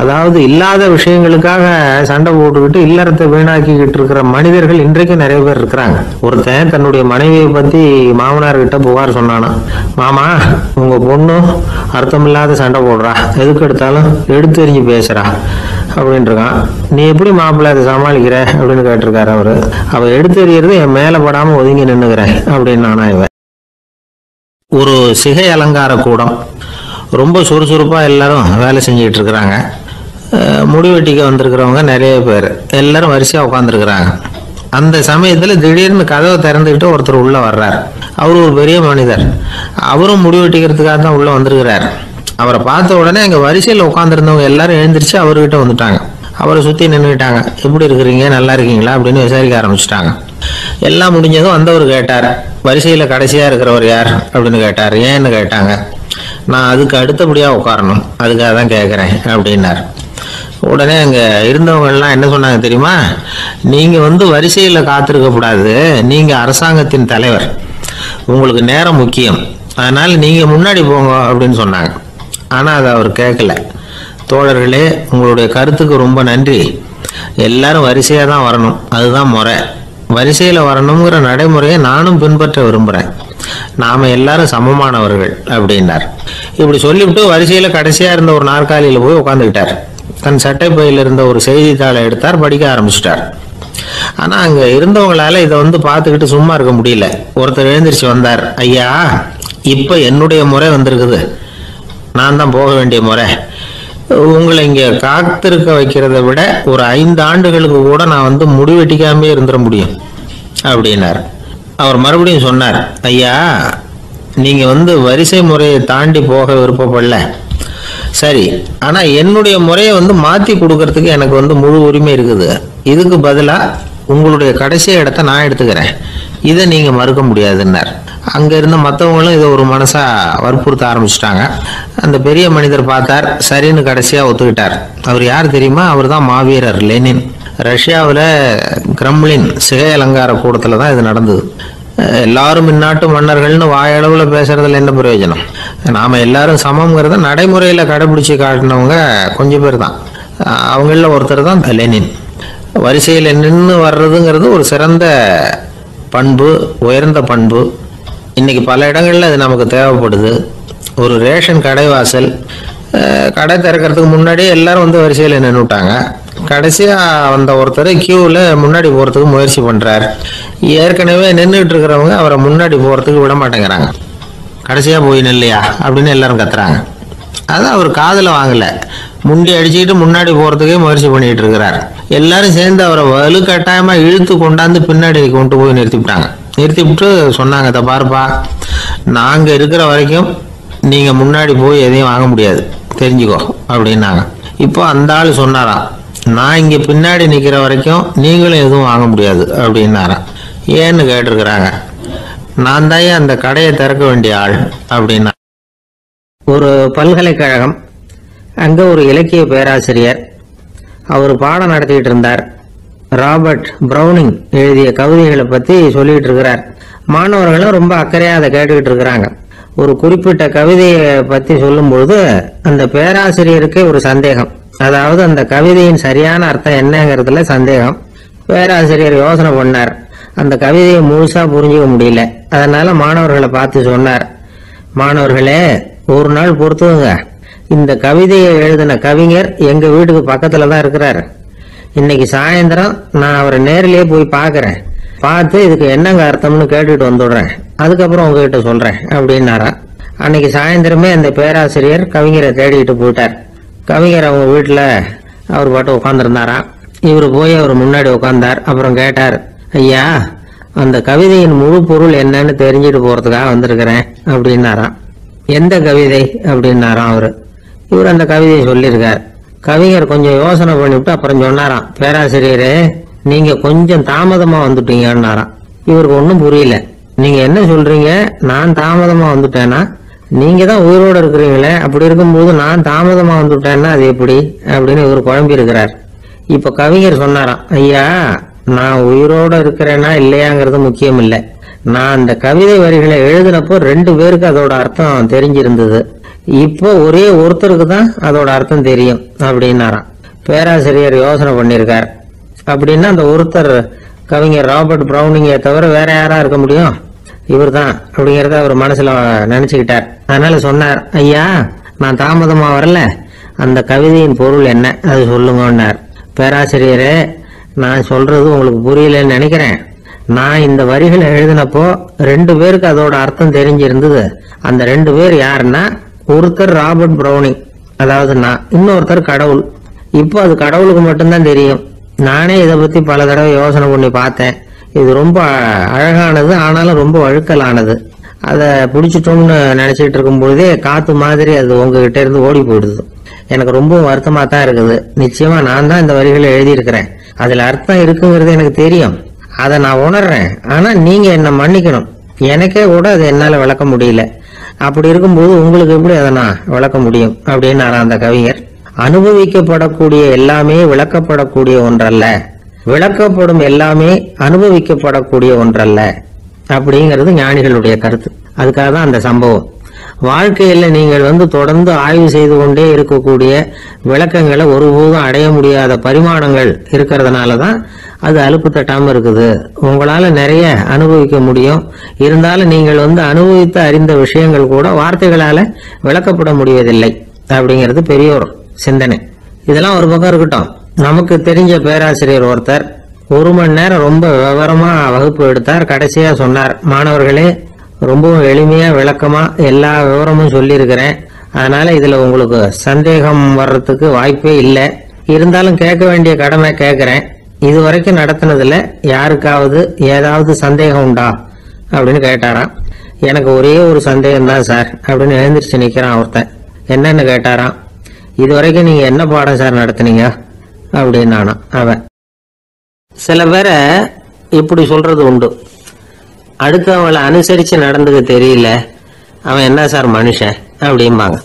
அதாவது இல்லாத விஷயங்களுக்காக சண்டை போட்டுக்கிட்டு இல்லறத்தை வீணாக்கிக்கிட்டு இருக்கிற மனிதர்கள் இன்றைக்கு நிறைய பேர் இருக்கிறாங்க. ஒருத்தன் தன்னுடைய மனைவியை பத்தி மாமனார் கிட்ட புகார் சொன்னானா, மாமா உங்க பொண்ணு அர்த்தமில்லாத சண்டை போடுறா, எதுக்கு எடுத்தாலும் எடுத்து எறிஞ்சு பேசுறா அப்படின்ட்டுருக்கான். நீ எப்படி மாப்பிள்ளை அதை சமாளிக்கிற அப்படின்னு கேட்டிருக்காரு அவரு. அவ எடுத்து எறியறது என் மேல படாம ஒதுங்கி நின்னுக்கிறேன் அப்படின்னு நானா. இவன் ஒரு சிகை அலங்கார கூடம், ரொம்ப சுறுசுறுப்பாக எல்லாரும் வேலை செஞ்சுக்கிட்டு இருக்கிறாங்க. முடிவெட்டிக்க வந்திருக்கிறவங்க நிறைய பேர், எல்லாரும் வரிசையாக உட்காந்துருக்குறாங்க. அந்த சமயத்தில் திடீர்னு கதவை திறந்துக்கிட்டு ஒருத்தர் உள்ளே வர்றார். அவர் ஒரு பெரிய மனிதர். அவரும் முடிவெட்டிக்கிறதுக்காக தான் உள்ளே வந்திருக்கிறார். அவரை பார்த்த உடனே எங்கள் வரிசையில் உட்காந்துருந்தவங்க எல்லாரும் எழுந்திரிச்சு அவர்கிட்ட வந்துட்டாங்க. அவரை சுற்றி நின்றுக்கிட்டாங்க. எப்படி இருக்கிறீங்க, நல்லா இருக்கீங்களா அப்படின்னு விசாரிக்க ஆரம்பிச்சிட்டாங்க. எல்லாம் முடிஞ்சதும் வந்தவர் கேட்டார், வரிசையில் கடைசியாக இருக்கிறவர் யார் அப்படின்னு கேட்டார். ஏன்னு கேட்டாங்க. நான் அதுக்கு அடுத்தபடியாக உட்காரணும், அதுக்காக தான் கேட்குறேன் அப்படின்னார். உடனே அங்கே இருந்தவங்கெல்லாம் என்ன சொன்னாங்க தெரியுமா, நீங்கள் வந்து வரிசையில் காத்திருக்கக்கூடாது, நீங்கள் அரசாங்கத்தின் தலைவர், உங்களுக்கு நேரம் முக்கியம், அதனால் நீங்கள் முன்னாடி போங்க அப்படின்னு சொன்னாங்க. ஆனால் அதை அவர் கேட்கல. தோழர்களே, உங்களுடைய கருத்துக்கு ரொம்ப நன்றி. எல்லாரும் வரிசையாக தான் வரணும், அதுதான் முறை. வரிசையில் வரணுங்கிற நடைமுறையை நானும் பின்பற்ற விரும்புகிறேன். நாம் எல்லாரும் சமமானவர்கள் அப்படின்னார். இப்படி சொல்லிவிட்டு வரிசையில் கடைசியாக இருந்த ஒரு நாற்காலியில் போய் உட்காந்துக்கிட்டார். தன் சட்டை பையில் இருந்த ஒரு செய்தித்தாளை எடுத்தார், படிக்க ஆரம்பிச்சிட்டார். ஆனால் அங்கே இருந்தவங்களால இதை வந்து பார்த்துக்கிட்டு சும்மா இருக்க முடியல. ஒருத்தர் எழுந்திரிச்சு வந்தார். ஐயா, இப்போ என்னுடைய முறை வந்திருக்குது, நான் தான் போக வேண்டிய முறை. உங்களை இங்கே காத்திருக்க வைக்கிறத விட ஒரு 5 ஆண்டுகளுக்கு கூட நான் வந்து முடிவெட்டிக்காமே இருந்துட முடியும் அப்படின்னார். அவர் மறுபடியும் சொன்னார், ஐயா நீங்கள் வந்து வரிசை முறையை தாண்டி போக விருப்பப்படல, சரி, ஆனால் என்னுடைய முறையை வந்து மாற்றி கொடுக்கறதுக்கு எனக்கு வந்து முழு உரிமை இருக்குது. இதுக்கு பதிலாக உங்களுடைய கடைசி இடத்த நான் எடுத்துக்கிறேன், இதை நீங்கள் மறுக்க முடியாதுன்னார். அங்கே இருந்த மற்றவங்களும் இதை ஒரு மனசாக வற்புறுத்த ஆரம்பிச்சிட்டாங்க. அந்த பெரிய மனிதர் பார்த்தார், சரின்னு கடைசியாக ஒத்துக்கிட்டார். அவர் யார் தெரியுமா? அவர் தான் மாவீரர் லெனின். ரஷ்யாவில் கிரெம்ளின் சிகை அலங்கார கூடத்தில் தான் இது நடந்தது. எல்லாரும் இந்நாட்டு மன்னர்கள்னு வாயளவில் பேசுறதுல என்ன பிரயோஜனம்? நாம் எல்லாரும் சமங்கிறத நடைமுறையில் கடைபிடிச்சி காட்டினவங்க கொஞ்சம் பேர் தான். அவங்களில் ஒருத்தர் தான் லெனின். வரிசையில் நின்று வர்றதுங்கிறது ஒரு சிறந்த பண்பு, உயர்ந்த பண்பு. இன்றைக்கி பல இடங்களில் அது நமக்கு தேவைப்படுது. ஒரு ரேஷன் கடைவாசல், கடை திறக்கிறதுக்கு முன்னாடியே எல்லாரும் வந்து வரிசையில் நின்றுட்டாங்க. கடைசியாக வந்த ஒருத்தர் கியூவில் முன்னாடி போகிறதுக்கு முயற்சி பண்ணுறார். ஏற்கனவே நின்றுட்டு இருக்கிறவங்க அவரை முன்னாடி போகிறதுக்கு விட மாட்டேங்கிறாங்க. கடைசியாக போய் நில்லையா அப்படின்னு எல்லாரும் கத்துறாங்க. அது அவர் காதில் வாங்கலை. முண்டி அடிச்சுக்கிட்டு முன்னாடி போகிறதுக்கே முயற்சி பண்ணிகிட்டு இருக்கிறார். எல்லாரும் சேர்ந்து அவரை வலுக்கட்டாயமாக இழுத்து கொண்டாந்து பின்னாடி கொண்டு போய் நிறுத்திவிட்டாங்க. நிறுத்திவிட்டு சொன்னாங்க, இதை பாருப்பா, நாங்கள் இருக்கிற வரைக்கும் நீங்கள் முன்னாடி போய் எதையும் வாங்க முடியாது, தெரிஞ்சுக்கோ அப்படின்னாங்க. இப்போ அந்த ஆள் சொன்னாராம், நான் இங்கே பின்னாடி நிற்கிற வரைக்கும் நீங்களும் எதுவும் வாங்க முடியாது அப்படின்னாராம். ஏன்னு கேட்டிருக்கிறாங்க. நான் தான் அந்த கடையை திறக்க வேண்டிய ஆள் அப்படின்னா. ஒரு பல்கலைக்கழகம், அங்கே ஒரு இலக்கிய பேராசிரியர், அவர் பாடம் நடத்திக்கிட்டு இருந்தார். ராபர்ட் ப்ரௌனிங் எழுதிய கவிதைகளை பற்றி சொல்லிகிட்டு இருக்கிறார். மாணவர்களும் ரொம்ப அக்கறையாக அதை கேட்டுக்கிட்டு இருக்கிறாங்க. ஒரு குறிப்பிட்ட கவிதையை பற்றி சொல்லும்பொழுது அந்த பேராசிரியருக்கே ஒரு சந்தேகம், அதாவது அந்த கவிதையின் சரியான அர்த்தம் என்னங்கிறதுல சந்தேகம். பேராசிரியர் யோசனை பண்ணார். அந்த கவிதையை முழுசா புரிஞ்சுக்க முடியல. அதனால மாணவர்களை பார்த்து சொன்னார், மாணவர்களே, ஒரு நாள் பொறுத்துங்க. இந்த கவிதையை எழுதின கவிஞர் எங்க வீட்டுக்கு பக்கத்துல தான் இருக்கிறாரு. இன்னைக்கு சாயந்தரம் நான் அவரை நேரிலேயே போய் பாக்குறேன். பார்த்து இதுக்கு என்னங்க அர்த்தம்னு கேட்டுட்டு வந்துடுறேன். அதுக்கப்புறம் உங்ககிட்ட சொல்றேன் அப்படின்னாரா. அன்னைக்கு சாயந்தரமே அந்த பேராசிரியர் கவிஞரை தேடிட்டு போயிட்டார். கவிஞர் அவங்க வீட்டுல அவர் பாட்டு உட்காந்துருந்தாராம். இவர் போய் அவர் முன்னாடி உட்கார்ந்தார். அப்புறம் கேட்டார், ஐயா, அந்த கவிதையின் முழு பொருள் என்னன்னு தெரிஞ்சுட்டு போறதுக்காக வந்திருக்கிறேன் அப்படின்னாராம். எந்த கவிதை அப்படின்னாராம் அவரு. இவர் அந்த கவிதையை சொல்லியிருக்கார். கவிஞர் கொஞ்சம் யோசனை பண்ணிவிட்டு அப்புறம் சொன்னாராம், பேராசிரியரே, நீங்க கொஞ்சம் தாமதமா வந்துட்டீங்கன்னாராம். இவருக்கு ஒன்றும் புரியல. நீங்க என்ன சொல்றீங்க? நான் தாமதமா வந்துட்டேன்னா? நீங்க தான் உயிரோடு இருக்கிறீங்களே, அப்படி இருக்கும்போது நான் தாமதமா வந்துட்டேன்னா அது எப்படி அப்படின்னு இவர் குழம்பி இருக்கிறார். இப்ப கவிஞர் சொன்னாராம், ஐயா, நான் உயிரோட இருக்கிறேன்னா இல்லையாங்கிறது முக்கியம் இல்லை. நான் அந்த கவிதை வரிகளை எழுதினப்போ 2 பேருக்கு அதோட அர்த்தம் தெரிஞ்சிருந்தது. இப்போ ஒரே ஒருத்தருக்கு தான் அதோட அர்த்தம் தெரியும் அப்படின்னாராம். பேராசிரியர் யோசனை பண்ணியிருக்கார். அப்படின்னா அந்த ஒருத்தர் கவிஞர் ராபர்ட் பிரவுனிங்கை தவிர வேற யாரா இருக்க முடியும்? இவர் தான் அப்படிங்கறத அவர் மனசுல நினைச்சுக்கிட்டார். அதனால சொன்னார், ஐயா, நான் தாமதமா வரல, அந்த கவிதையின் பொருள் என்ன அது சொல்லுங்கன்னார். பேராசிரியரே, நான் சொல்றது உங்களுக்கு புரியலன்னு நினைக்கிறேன். நான் இந்த வரிகளை எழுதினப்போ 2 பேருக்கு அதோட அர்த்தம் தெரிஞ்சிருந்தது. அந்த 2 பேர் யாருன்னா, ஒருத்தர் ராபர்ட் பிரவுனிங், அதாவது நான், இன்னொருத்தர் கடவுள். இப்போ அது கடவுளுக்கு மட்டும்தான் தெரியும். நானே இதை பத்தி பல தடவை யோசனை பண்ணி பார்த்தேன். இது ரொம்ப அழகானது, ஆனாலும் ரொம்ப வழுக்கலானது. அதை பிடிச்சிட்டோம்னு நினைச்சிட்டு இருக்கும் பொழுதே காத்து மாதிரி அது உங்ககிட்ட இருந்து ஓடி போயிடுது. எனக்கு ரொம்ப வருத்தமா தான் இருக்குது. நிச்சயமா நான் தான் இந்த வரிகளை எழுதியிருக்கிறேன். அதுல அர்த்தம் இருக்குங்கிறது எனக்கு தெரியும். அதை நான் உணர்றேன். ஆனா நீங்க என்ன மன்னிக்கணும். எனக்கே கூட அதை என்னால விளக்க முடியல. அப்படி இருக்கும்போது உங்களுக்கு எப்படி அதை நான் விளக்க முடியும் அப்படின்னு அந்த கவிஞர். அனுபவிக்கப்படக்கூடிய எல்லாமே விளக்கப்படக்கூடிய ஒன்றல்ல, விளக்கப்படும் எல்லாமே அனுபவிக்கப்படக்கூடிய ஒன்றல்ல அப்படிங்கிறது ஞானிகளுடைய கருத்து. அதுக்காக தான் அந்த சம்பவம். வாழ்க்கையில நீங்கள் தொடர்ந்து ஆய்வு செய்து கொண்டே இருக்கக்கூடிய விளக்கங்களை ஒருபோதும் அடைய முடியாத பரிமாணங்கள் இருக்கிறதுனாலதான் அது அலுப்பு தட்டாம இருக்குது. உங்களால நிறைய அனுபவிக்க முடியும். இருந்தாலும் நீங்கள் அனுபவித்து அறிந்த விஷயங்கள் கூட வார்த்தைகளால விளக்கப்பட முடிவதில்லை அப்படிங்கிறது பெரியோர் சிந்தனை. இதெல்லாம் ஒரு பக்கம் இருக்கட்டும். நமக்கு தெரிஞ்ச பேராசிரியர் ஒருத்தர் 1 மணி நேரம் ரொம்ப விவரமா வகுப்பு எடுத்தார். கடைசியா சொன்னார், மாணவர்களே, ரொம்பவும் எளிமையா விளக்கமா எல்லா விவரமும் சொல்லியிருக்கிறேன். அதனால இதுல உங்களுக்கு சந்தேகம் வர்றதுக்கு வாய்ப்பே இல்லை. இருந்தாலும் கேட்க வேண்டிய கடமை கேட்கிறேன். இது வரைக்கும் நடத்தினதுல யாருக்காவது ஏதாவது சந்தேகம் உண்டா அப்படின்னு கேட்டாராம். எனக்கு ஒரே ஒரு சந்தேகம் தான் சார் அப்படின்னு எழுந்திரிச்சு நிக்கிறான் ஒருத்தன். என்னன்னு கேட்டாராம். இது வரைக்கும் நீங்க என்ன பாடம் சார் நடத்தினீங்க அப்படின்னானா அவன். சில பேரை இப்படி சொல்றது உண்டு, அடுத்தவங்களை அனுசரிச்சு நடந்துக்க தெரியல, அவன் என்ன சார் மனுஷன் அப்படிம்பாங்க.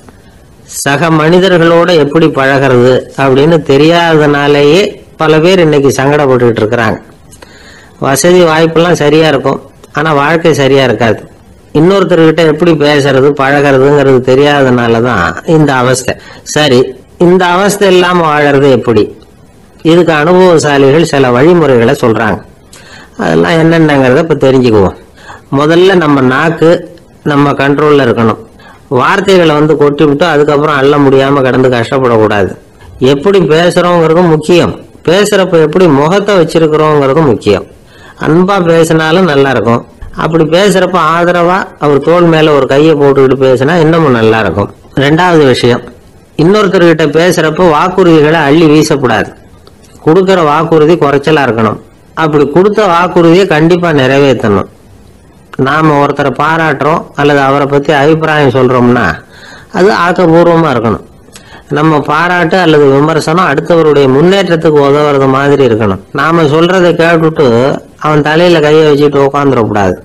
சக மனிதர்களோட எப்படி பழகிறது அப்படின்னு தெரியாதனாலேயே பல பேர் இன்னைக்கு சங்கடப்பட்டுக்கிட்டு இருக்கிறாங்க. வசதி வாய்ப்பெல்லாம் சரியா இருக்கும், ஆனா வாழ்க்கை சரியா இருக்காது. இன்னொருத்தர்கிட்ட எப்படி பேசுறது பழகிறதுங்கிறது தெரியாதனாலதான் இந்த அவஸ்தை. சரி, இந்த அவஸ்தை இல்லாம வாழறது எப்படி? இதுக்கு அனுபவசாலிகள் சில வழிமுறைகளை சொல்றாங்க. அதெல்லாம் என்னென்னங்கிறத இப்ப தெரிஞ்சுக்குவோம். முதல்ல நம்ம நாக்கு நம்ம கண்ட்ரோல்ல இருக்கணும். வார்த்தைகளை கொட்டி விட்டு அதுக்கப்புறம் அள்ள முடியாம கிடந்து கஷ்டப்படக்கூடாது. எப்படி பேசுறோங்கிறதும் முக்கியம். பேசுறப்ப எப்படி முகத்தை வச்சிருக்கிறோங்கிறதும் முக்கியம். அன்பா பேசினாலும் நல்லா இருக்கும். அப்படி பேசுறப்ப ஆதரவா அவர் தோள் மேல ஒரு கையை போட்டுக்கிட்டு பேசினா இன்னமும் நல்லா இருக்கும். 2வது விஷயம், இன்னொருத்தர்கிட்ட பேசுறப்ப வாக்குறுதிகளை அள்ளி வீசக்கூடாது. கொடுக்கற வாக்குறுதி குறைச்சலா இருக்கணும். அப்படி கொடுத்த வாக்குறுதியை கண்டிப்பா நிறைவேற்றணும். நாம ஒருத்தரை பாராட்டுறோம் அல்லது அவரை பத்தி அபிப்பிராயம் சொல்றோம்னா அது ஆக்கப்பூர்வமா இருக்கணும். நம்ம பாராட்டு அல்லது விமர்சனம் அடுத்தவருடைய முன்னேற்றத்துக்கு உதவுறது மாதிரி இருக்கணும். நாம சொல்றதை கேட்டுட்டு அவன் தலையில கையை வச்சுட்டு உட்காந்துடக்கூடாது.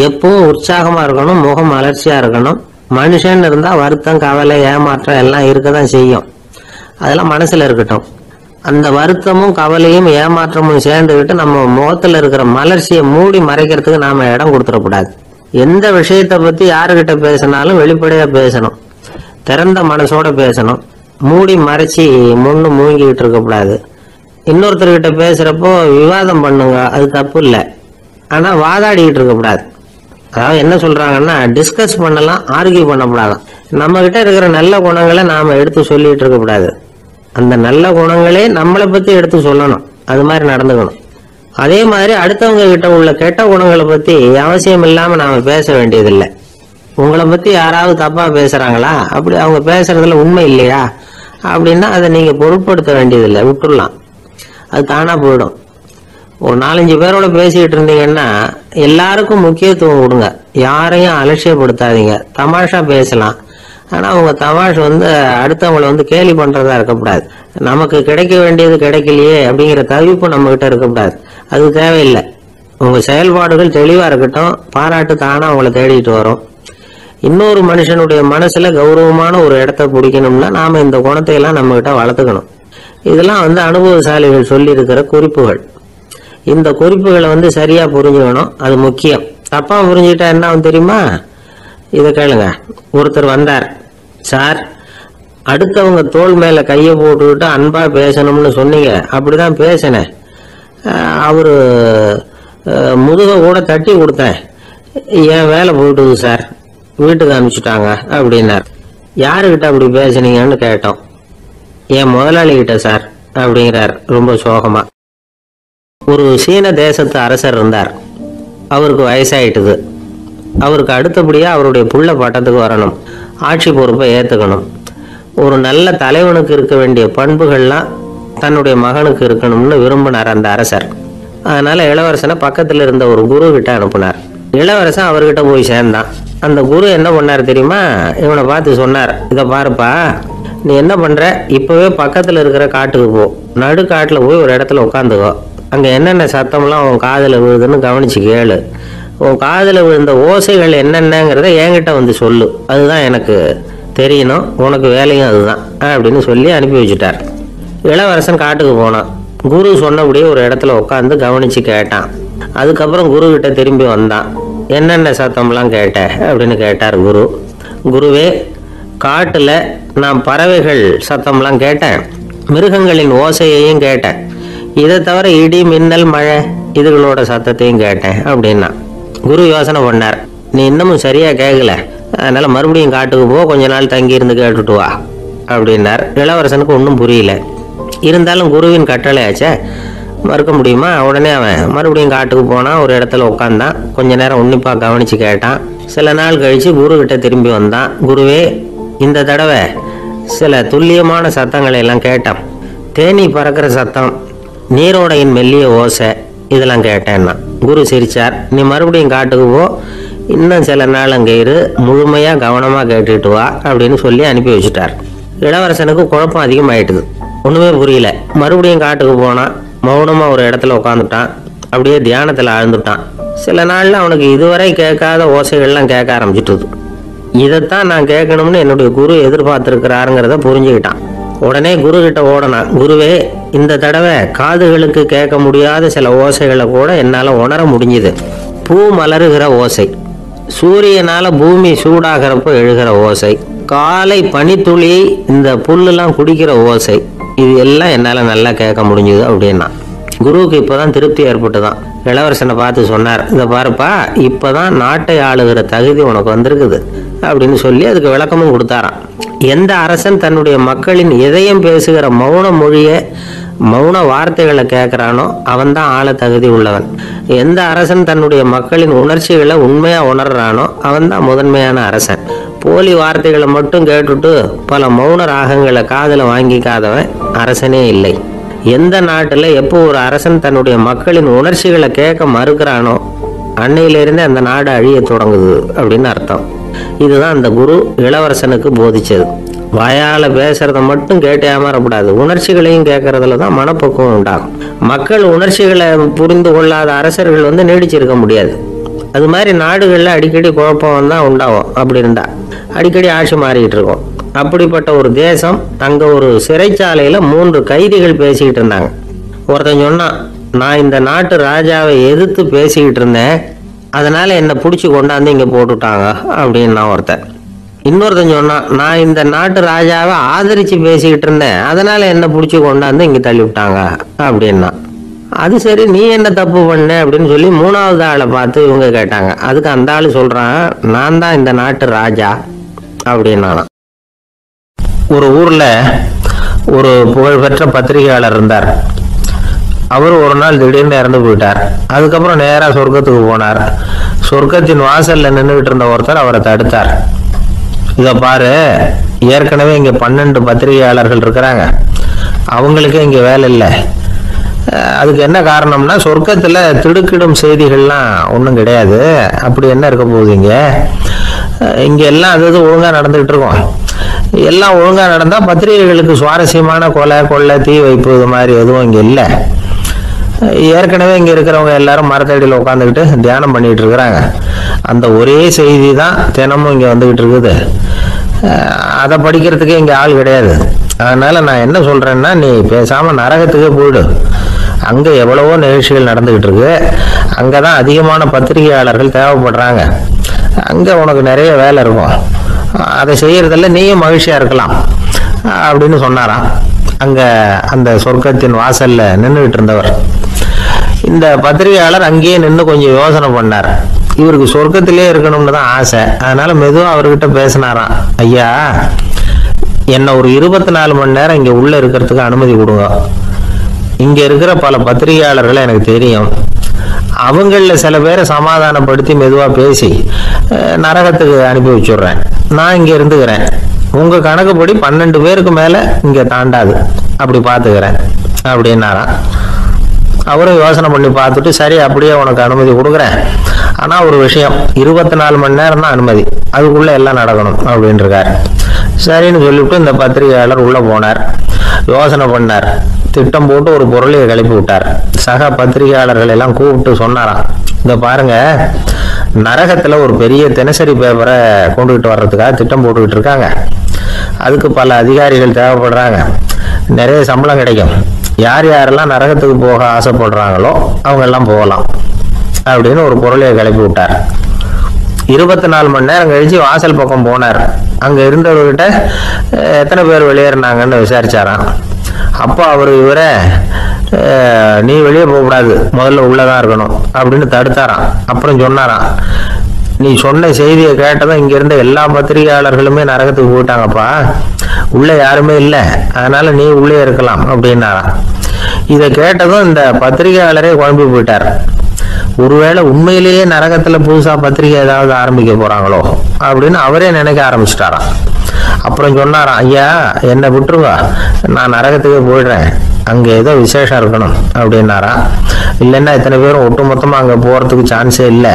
எப்பவும் உற்சாகமா இருக்கணும், முகம் அலர்ச்சியா இருக்கணும். மனுஷன் இருந்தா வருத்தம், கவலை, ஏமாற்றம் எல்லாம் இருக்கதான் செய்யும். அதெல்லாம் மனசுல இருக்கட்டும். அந்த வருத்தமும் கவலையும் ஏமாற்றமும் சேர்ந்துக்கிட்டு நம்ம முகத்துல இருக்கிற மலர்ச்சியை மூடி மறைக்கிறதுக்கு நாம இடம் கொடுத்துடக்கூடாது. எந்த விஷயத்தை பத்தி யாருகிட்ட பேசினாலும் வெளிப்படையா பேசணும், திறந்த மனசோட பேசணும். மூடி மறைச்சி முன்னு மூங்கிக்கிட்டு இருக்கக்கூடாது. இன்னொருத்தர்கிட்ட பேசுறப்போ விவாதம் பண்ணுங்க, அது தப்பு இல்லை. ஆனா வாதாடிக்கிட்டு இருக்கக்கூடாது. அதாவது என்ன சொல்றாங்கன்னா, டிஸ்கஸ் பண்ணலாம், ஆர்கியூ பண்ணக்கூடாது. நம்ம கிட்ட இருக்கிற நல்ல குணங்களை நாம எடுத்து சொல்லிட்டு இருக்கக்கூடாது. அந்த நல்ல குணங்களே நம்மளை பத்தி எடுத்து சொல்லணும். அது மாதிரி நடந்துக்கணும். அதே மாதிரி அடுத்தவங்க கிட்ட உள்ள கெட்ட குணங்களை பத்தி அவசியம் இல்லாம நாம பேச வேண்டியதில்லை. உங்களை பத்தி யாராவது தப்பா பேசுறாங்களா, அப்படி அவங்க பேசுறதுல உண்மை இல்லையா அப்படின்னா அதை நீங்க பொருட்படுத்த வேண்டியதில்லை, விட்டுடலாம். அது தானா போயிடும். ஒரு 4-5 பேரோட பேசிக்கிட்டு இருந்தீங்கன்னா எல்லாருக்கும் முக்கியத்துவம் கொடுங்க, யாரையும் அலட்சியப்படுத்தாதீங்க. தமாஷா பேசலாம், ஆனா உங்க தமாஷ் அடுத்தவங்களை கேலி பண்றதா இருக்கக்கூடாது. நமக்கு கிடைக்க வேண்டியது கிடைக்கலையே அப்படிங்கிற தவிப்பு நம்ம கிட்ட இருக்கக்கூடாது. அது தேவையில்லை. உங்க செயல்பாடுகள் தெளிவா இருக்கட்டும், பாராட்டு தானா உங்களை தேடிட்டு வரும். இன்னொரு மனுஷனுடைய மனசுல கௌரவமான ஒரு இடத்த பிடிக்கணும்னா நாம இந்த குணத்தை எல்லாம் நம்ம கிட்ட வளர்த்துக்கணும். இதெல்லாம் அனுபவசாலிகள் சொல்லி இருக்கிற குறிப்புகள். இந்த குறிப்புகளை சரியா புரிஞ்சுக்கணும், அது முக்கியம். தப்பா புரிஞ்சுக்கிட்டா என்ன தெரியுமா? இதை கேளுங்க. ஒருத்தர் வந்தார், சார் அடுத்தவங்க தோள் மேல கையை போட்டுக்கிட்டு அன்பா பேசணும்னு சொன்னீங்க, அப்படிதான் பேசினேன். அவரு முதுக கூட தட்டி கொடுத்தேன், என் வேலை போயிட்டுது சார், வீட்டுக்கு அனுப்பிச்சுட்டாங்க அப்படின்னார். யாருக்கிட்ட அப்படி பேசுனீங்கன்னு கேட்டோம். என் முதலாளி கிட்ட சார் அப்படிங்கிறார் ரொம்ப சோகமா. ஒரு சீன தேசத்து அரசர் இருந்தார். அவருக்கு வயசாயிட்டுது. அவருக்கு அடுத்தபடியா அவருடைய புள்ள பட்டத்துக்கு வரணும், ஆட்சி பொறுப்பை ஏத்துக்கணும். ஒரு நல்ல தலைவனுக்கு இருக்க வேண்டிய பண்புகள்லாம் தன்னுடைய மகனுக்கு இருக்கணும்னு விரும்பினார் அந்த அரசர். அதனால இளவரசனை பக்கத்துல இருந்த ஒரு குரு கிட்ட அனுப்புனார். இளவரசன் அவர்கிட்ட போய் சேர்ந்தான். அந்த குரு என்ன பண்ணார் தெரியுமா? இவனை பார்த்து சொன்னார், இதை பாருப்பா, நீ என்ன பண்ற, இப்பவே பக்கத்துல இருக்கிற காட்டுக்கு போ, நடு காட்டுல போய் ஒரு இடத்துல உட்காந்துக்கோ. அங்க என்னென்ன சத்தம்லாம் உன் காதுல விழுதுன்னு கவனிச்சு கேளு. உன் காதுல விழுந்த ஓசைகள் என்னென்னங்கிறத என்கிட்ட சொல்லு, அதுதான் எனக்கு தெரியணும், உனக்கு வேலையும் அதுதான் அப்படின்னு சொல்லி அனுப்பி வச்சுட்டார். இளவரசன் காட்டுக்கு போனான். குரு சொன்னபடியே ஒரு இடத்துல உட்காந்து கவனிச்சு கேட்டான். அதுக்கப்புறம் குரு கிட்ட திரும்பி வந்தான். என்னென்ன சத்தம்லாம் கேட்ட அப்படின்னு கேட்டார் குரு. குருவே, காட்டுல நான் பறவைகள் சத்தம்லாம் கேட்டேன், மிருகங்களின் ஓசையையும் கேட்டேன், இதை தவிர இடி மின்னல் மழை இதுகளோட சத்தத்தையும் கேட்டேன் அப்படின்னா. குரு யோசனை பண்ணார், நீ இன்னமும் சரியா கேட்கல, அதனால மறுபடியும் காட்டுக்கு போ, கொஞ்ச நாள் தங்கி இருந்து கேட்டுட்டு வா அப்படின்னார். இளவரசனுக்கு ஒன்றும் புரியல. இருந்தாலும் குருவின் கட்டளையாச்சே, மறுக்க முடியுமா? உடனே அவன் மறுபடியும் காட்டுக்கு போனான். ஒரு இடத்துல உட்காந்தான். கொஞ்ச நேரம் உன்னிப்பா கவனிச்சு கேட்டான். சில நாள் கழிச்சு குரு கிட்ட திரும்பி வந்தான். குருவே, இந்த தடவை சில துல்லியமான சத்தங்களை எல்லாம் கேட்டான். தேனி பறக்கிற சத்தம், நீரோடையின் மெல்லிய ஓசை, இதெல்லாம் கேட்டேன்னா. குரு சிரிச்சார். நீ மறுபடியும் காட்டுக்கு போ, இன்னும் சில நாள் அங்கே இரு, முழுமையா கவனமா கேட்டுட்டு வா அப்படின்னு சொல்லி அனுப்பி வச்சுட்டார். இளவரசனுக்கு குழப்பம் அதிகமாயிட்டுது, ஒண்ணுமே புரியல. மறுபடியும் காட்டுக்கு போனான். மௌனமா ஒரு இடத்துல உட்காந்துட்டான். அப்படியே தியானத்துல ஆழ்ந்துட்டான். சில நாள்ல அவனுக்கு இதுவரை கேட்காத ஓசைகள்லாம் கேட்க ஆரம்பிச்சுட்டுது. இதைத்தான் நான் கேட்கணும்னு என்னுடைய குரு எதிர்பார்த்திருக்கிறாருங்கிறத புரிஞ்சுக்கிட்டான். உடனே குரு கிட்ட ஓடனான். குருவே, இந்த தடவை காதுகளுக்கு கேட்க முடியாத சில ஓசைகளை கூட என்னால உணர முடிஞ்சுது. பூ மலருகிற ஓசை, சூரியனால பூமி சூடாகிறப்போ எழுகிற ஓசை, காலை பனித்துளி இந்த புல்லுலாம் குடிக்கிற ஓசை, இது எல்லாம் என்னால நல்லா கேட்க முடிஞ்சுது அப்படின்னா. குருவுக்கு இப்பதான் திருப்தி ஏற்பட்டுதான். இளவரசனை பார்த்து சொன்னார், இதை பாருப்பா, இப்பதான் நாட்டை ஆளுகிற தகுதி உனக்கு வந்திருக்குது அப்படின்னு சொல்லி அதுக்கு விளக்கமும் கொடுத்தாராம். எந்த அரசன் தன்னுடைய மக்களின் இதயம் பேசுகிற மௌன மொழியை, மௌன வார்த்தைகளை கேட்கிறானோ அவன் தான் ஆள தகுதி உள்ளவன். எந்த அரசன் தன்னுடைய மக்களின் உணர்ச்சிகளை உண்மையா உணர்றானோ அவன் தான் முதன்மையான அரசன். போலி வார்த்தைகளை மட்டும் கேட்டுட்டு பல மௌன ராகங்களை காதுல வாங்கிக்காதவன் அரசனே இல்லை. எந்த நாட்டுல எப்போ ஒரு அரசன் தன்னுடைய மக்களின் உணர்ச்சிகளை கேட்க மறுக்கிறானோ அன்னையிலிருந்தே அந்த நாடு அழிய தொடங்குது அப்படின்னு அர்த்தம். இதுதான் அந்த குரு இளவரசனுக்கு போதிச்சது. வாயால பேசுறத மட்டும் கேட்டு ஏமாறக்கூடாது, உணர்ச்சிகளையும் கேட்கறதுல தான் மனப்பக்குவம் உண்டாகும். மக்கள் உணர்ச்சிகளை புரிந்து கொள்ளாத அரசர்கள் நீடிச்சிருக்க முடியாது. அது மாதிரி நாடுகள்ல அடிக்கடி குழப்பம் தான் உண்டாகும். அப்படி இருந்தா அடிக்கடி ஆட்சி மாறிக்கிட்டு இருக்கும். அப்படிப்பட்ட ஒரு தேசம், அங்க ஒரு சிறைச்சாலையில 3 கைதிகள் பேசிக்கிட்டு இருந்தாங்க. ஒருத்தன் சொன்னான், நான் இந்த நாட்டு ராஜாவை எதிர்த்து பேசிக்கிட்டு இருந்தேன், அதனால என்னை பிடிச்சி கொண்டாந்து இங்க போட்டுட்டாங்க அப்படின்னு நான் ஒருத்தன். இன்னொருத்தன் சொன்னான், நான் இந்த நாட்டு ராஜாவை ஆதரிச்சு பேசிக்கிட்டு இருந்தேன், அதனால என்ன பிடிச்சி கொண்டாந்து இங்க தள்ளி விட்டாங்க அப்படின்னா. அது சரி, நீ என்ன தப்பு பண்ண அப்படின்னு சொல்லி மூணாவது ஆளை பார்த்து இவங்க கேட்டாங்க. அதுக்கு அந்த ஆளு சொல்றான், நான் தான் இந்த நாட்டு ராஜா அப்படின்னா. ஒரு ஊர்ல ஒரு புகழ்பெற்ற பத்திரிகையாளர் இருந்தார். அவர் ஒரு நாள் திடீர்னு இறந்து போயிட்டார். அதுக்கப்புறம் நேரா சொர்க்கத்துக்கு போனார். சொர்க்கத்தின் வாசல்ல நின்றுகிட்டு இருந்த ஒருத்தர் அவரை தடுத்தார். இத பாரு, ஏற்கனவே இங்க 12 பத்திரிகையாளர்கள் இருக்கிறாங்க, அவங்களுக்கே இங்க வேலை இல்லை. அதுக்கு என்ன காரணம்னா, சொர்க்கத்துல திடுக்கிடும் செய்திகள்லாம் ஒன்றும் கிடையாது. அப்படி என்ன இருக்க போகுது இங்க எல்லாம் அது ஒழுங்கா நடந்துகிட்டு இருக்கோம். எல்லாம் ஒழுங்கா நடந்தா பத்திரிகைகளுக்கு சுவாரஸ்யமான கொலை கொள்ளை தீ வைப்பு இது மாதிரி எதுவும் இங்க இல்லை. ஏற்கனவே இங்க இருக்கிறவங்க எல்லாரும் மரத்தடியில் உட்காந்துக்கிட்டு தியானம் பண்ணிட்டு இருக்கிறாங்க. அந்த ஒரே செய்தி தான் தினமும் இங்க வந்துகிட்டு இருக்குது. அதை படிக்கிறதுக்கே இங்க ஆள் கிடையாது. அதனால நான் என்ன சொல்றேன்னா, நீ பேசாம நரகத்துக்கே போயிடு. அங்க எவ்வளவோ நிகழ்ச்சிகள் நடந்துகிட்டு இருக்கு. அங்கதான் அதிகமான பத்திரிகையாளர்கள் தேவைப்படுறாங்க. அங்க உனக்கு நிறைய வேலை இருக்கும். அதை செய்யறதில்ல, நீயும் மகிழ்ச்சியா இருக்கலாம் அப்படின்னு சொன்னாராம். அங்க அந்த சொர்க்கத்தின் வாசல்ல நின்றுகிட்டு இருந்தவர். இந்த பத்திரிகையாளர் அங்கேயே நின்று கொஞ்சம் யோசனை பண்ணார். இவருக்கு சொர்க்கத்திலே இருக்கணும்னு தான் ஆசை. அதனால மெதுவா அவர்கிட்ட பேசினாராம், ஐயா, என்ன ஒரு 24 மணி நேரம் இங்க உள்ள இருக்கிறதுக்கு அனுமதி கொடுங்க. இங்க இருக்கிற பல பத்திரிகையாளர்களை எனக்கு தெரியும். அவங்கள சில பேரை சமாதானப்படுத்தி மெதுவா பேசி நரகத்துக்கு அனுப்பி வச்சுடுறேன். நான் இங்க இருந்துக்கிறேன். உங்க கணக்குப்படி 12 பேருக்கு மேல இங்க தாண்டாது, அப்படி பாத்துக்கிறேன் அப்படின்னாராம். அவரும் யோசனை பண்ணி பார்த்துட்டு, சரி அப்படியே உனக்கு அனுமதி கொடுக்குறேன், ஆனா ஒரு விஷயம், 24 மணி நேரம் தான் அனுமதி, அதுக்குள்ள எல்லாம் நடக்கணும் அப்படின்னு இருக்காரு. சரின்னு சொல்லிவிட்டு இந்த பத்திரிகையாளர் உள்ள போனார். யோசனை பண்ணார். திட்டம் போட்டு ஒரு பொருளையை கிளப்பி விட்டார். சக பத்திரிகையாளர்கள் எல்லாம் கூப்பிட்டு சொன்னாராம், இந்த பாருங்க, நரகத்துல ஒரு பெரிய தினசரி பேப்பரை கொண்டுகிட்டு வர்றதுக்காக திட்டம் போட்டுக்கிட்டு இருக்காங்க. அதுக்கு பல அதிகாரிகள் தேவைப்படுறாங்க. நிறைய சம்பளம் கிடைக்கும். யார் யாரெல்லாம் நரகத்துக்கு போக ஆசைப்படுறாங்களோ அவங்க எல்லாம் போகலாம் அப்படின்னு ஒரு பொருளையை கிளப்பி விட்டார். 24 மணி நேரம் கழிச்சு வாசல் பக்கம் போனார். அங்க இருந்தவர்கிட்ட எத்தனை பேர் வெளியேறினாங்கன்னு விசாரிச்சாராம். அப்போ அவர் இவரை, நீ வெளியே போகக்கூடாது, முதல்ல உள்ளதான் இருக்கணும் அப்படின்னு தடுத்தாராம். அப்புறம் சொன்னாராம், நீ சொன்ன செய்தியை கேட்டதும் இங்க இருந்த எல்லா பத்திரிகையாளர்களுமே நரகத்துக்கு போயிட்டாங்கப்பா, உள்ள யாருமே இல்லை, அதனால நீ உள்ளே இருக்கலாம் அப்படின்னாராம். இதை கேட்டதும் இந்த பத்திரிகையாளரே குழம்பி போயிட்டார். ஒருவேளை உண்மையிலேயே நரகத்துல புதுசா பத்திரிகை ஏதாவது ஆரம்பிக்க போறாங்களோ அப்படின்னு அவரே நினைக்க ஆரம்பிச்சிட்டாராம். அப்புறம் சொன்னாராம், ஐயா, என்னை விட்டுருங்க, நான் நரகத்துக்கே போயிடுறேன், அங்க ஏதோ விசேஷம் இருக்கணும் அப்படின்னாராம். இல்லைன்னா இத்தனை பேரும் ஒட்டு மொத்தமா அங்க போறதுக்கு சான்ஸே இல்லை,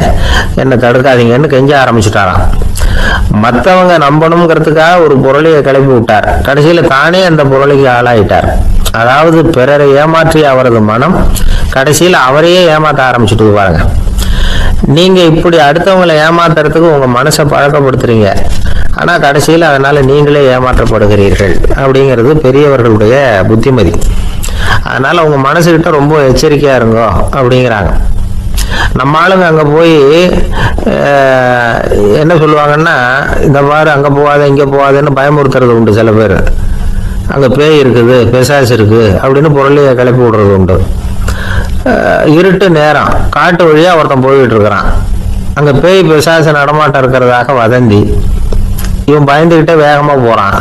என்னை தடுக்காதீங்கன்னு கெஞ்ச ஆரம்பிச்சுட்டாராம். மற்றவங்க நம்பணுங்கிறதுக்காக ஒரு பொருளையை கிளப்பி விட்டார். கடைசியில தானே அந்த பொருளைக்கு ஆளாயிட்டார். அதாவது பிறரை ஏமாற்றிய அவரது மனம் கடைசியில் அவரையே ஏமாற்ற ஆரம்பிச்சுட்டு பாருங்க. நீங்க இப்படி அடுத்தவங்களை ஏமாத்துறதுக்கு உங்க மனசை பழக்கப்படுத்துறீங்க, ஆனா கடைசியில் அதனால நீங்களே ஏமாற்றப்படுகிறீர்கள் அப்படிங்கிறது பெரியவர்களுடைய புத்திமதி. அதனால உங்க மனசுகிட்ட ரொம்ப எச்சரிக்கையா இருங்கோ அப்படிங்கிறாங்க. நம்ம ஆளுங்க அங்க போய் என்ன சொல்லுவாங்கன்னா, இந்த மாதிரி அங்க போகாத இங்க போகாதுன்னு பயமுறுத்துறது உண்டு. சில பேர் அங்க பேய் இருக்குது, பிசாசு இருக்கு அப்படின்னு பொருளையை கிளப்பி விடுறது உண்டு. இருட்டு நேரம் காட்டு வழியா ஒருத்தன் போய்கிட்டு இருக்கிறான். அங்க பேய் பிசாசு நடமாட்டம் இருக்கிறதாக வதந்தி. இவன் பயந்துகிட்டே வேகமா போறான்.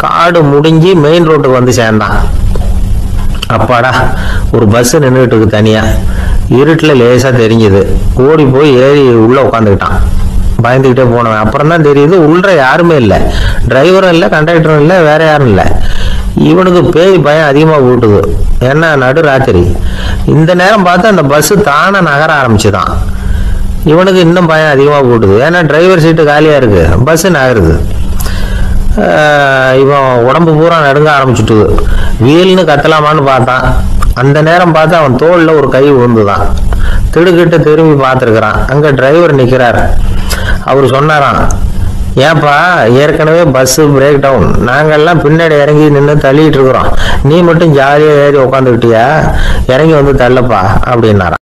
காடு முடிஞ்சு மெயின் ரோட்டுக்கு வந்து சேர்ந்தான். அப்பாடா, ஒரு பஸ் நின்றுட்டு இருக்கு தனியா, இருட்டுல லேசா தெரிஞ்சது. ஓடி போய் ஏறி உள்ள உட்காந்துக்கிட்டான். பயந்துகிட்டே போனவன் அப்புறம் தான் தெரியுது உள்ள யாருமே இல்லை, டிரைவரும் இல்லை, கண்டக்டரும் இல்லை, வேற யாரும் இல்லை. இவனுக்கு பேய் பயம் அதிகமா போட்டுது. ஏன்னா நடு ராத்திரி இந்த நேரம் பார்த்து அந்த பஸ் தானே நகர ஆரம்பிச்சுதான். இவனுக்கு இன்னும் பயம் அதிகமா போட்டுது. ஏன்னா டிரைவர் சீட்டு காலியா இருக்கு, பஸ் நகருது. இவன் உடம்பு பூரா நடுங்க ஆரம்பிச்சுட்டுது. வீல்னு கத்தலாமான்னு பார்த்தான். அந்த நேரம் பார்த்து அவன் தோல்ல ஒரு கை விழுந்துதான். திடுக்கிட்டு திரும்பி பார்த்துருக்கிறான். அங்க டிரைவர் நிக்கிறார். அவர் சொன்னாராம், ஏன்பா, ஏற்கனவே பஸ் பிரேக் டவுன், நாங்கெல்லாம் பின்னாடி இறங்கி நின்று தள்ளிட்டு இருக்கிறோம், நீ மட்டும் ஜாலியா ஏறி உட்காந்துக்கிட்டியா, இறங்கி வந்து தள்ளப்பா அப்படின்னாராம்.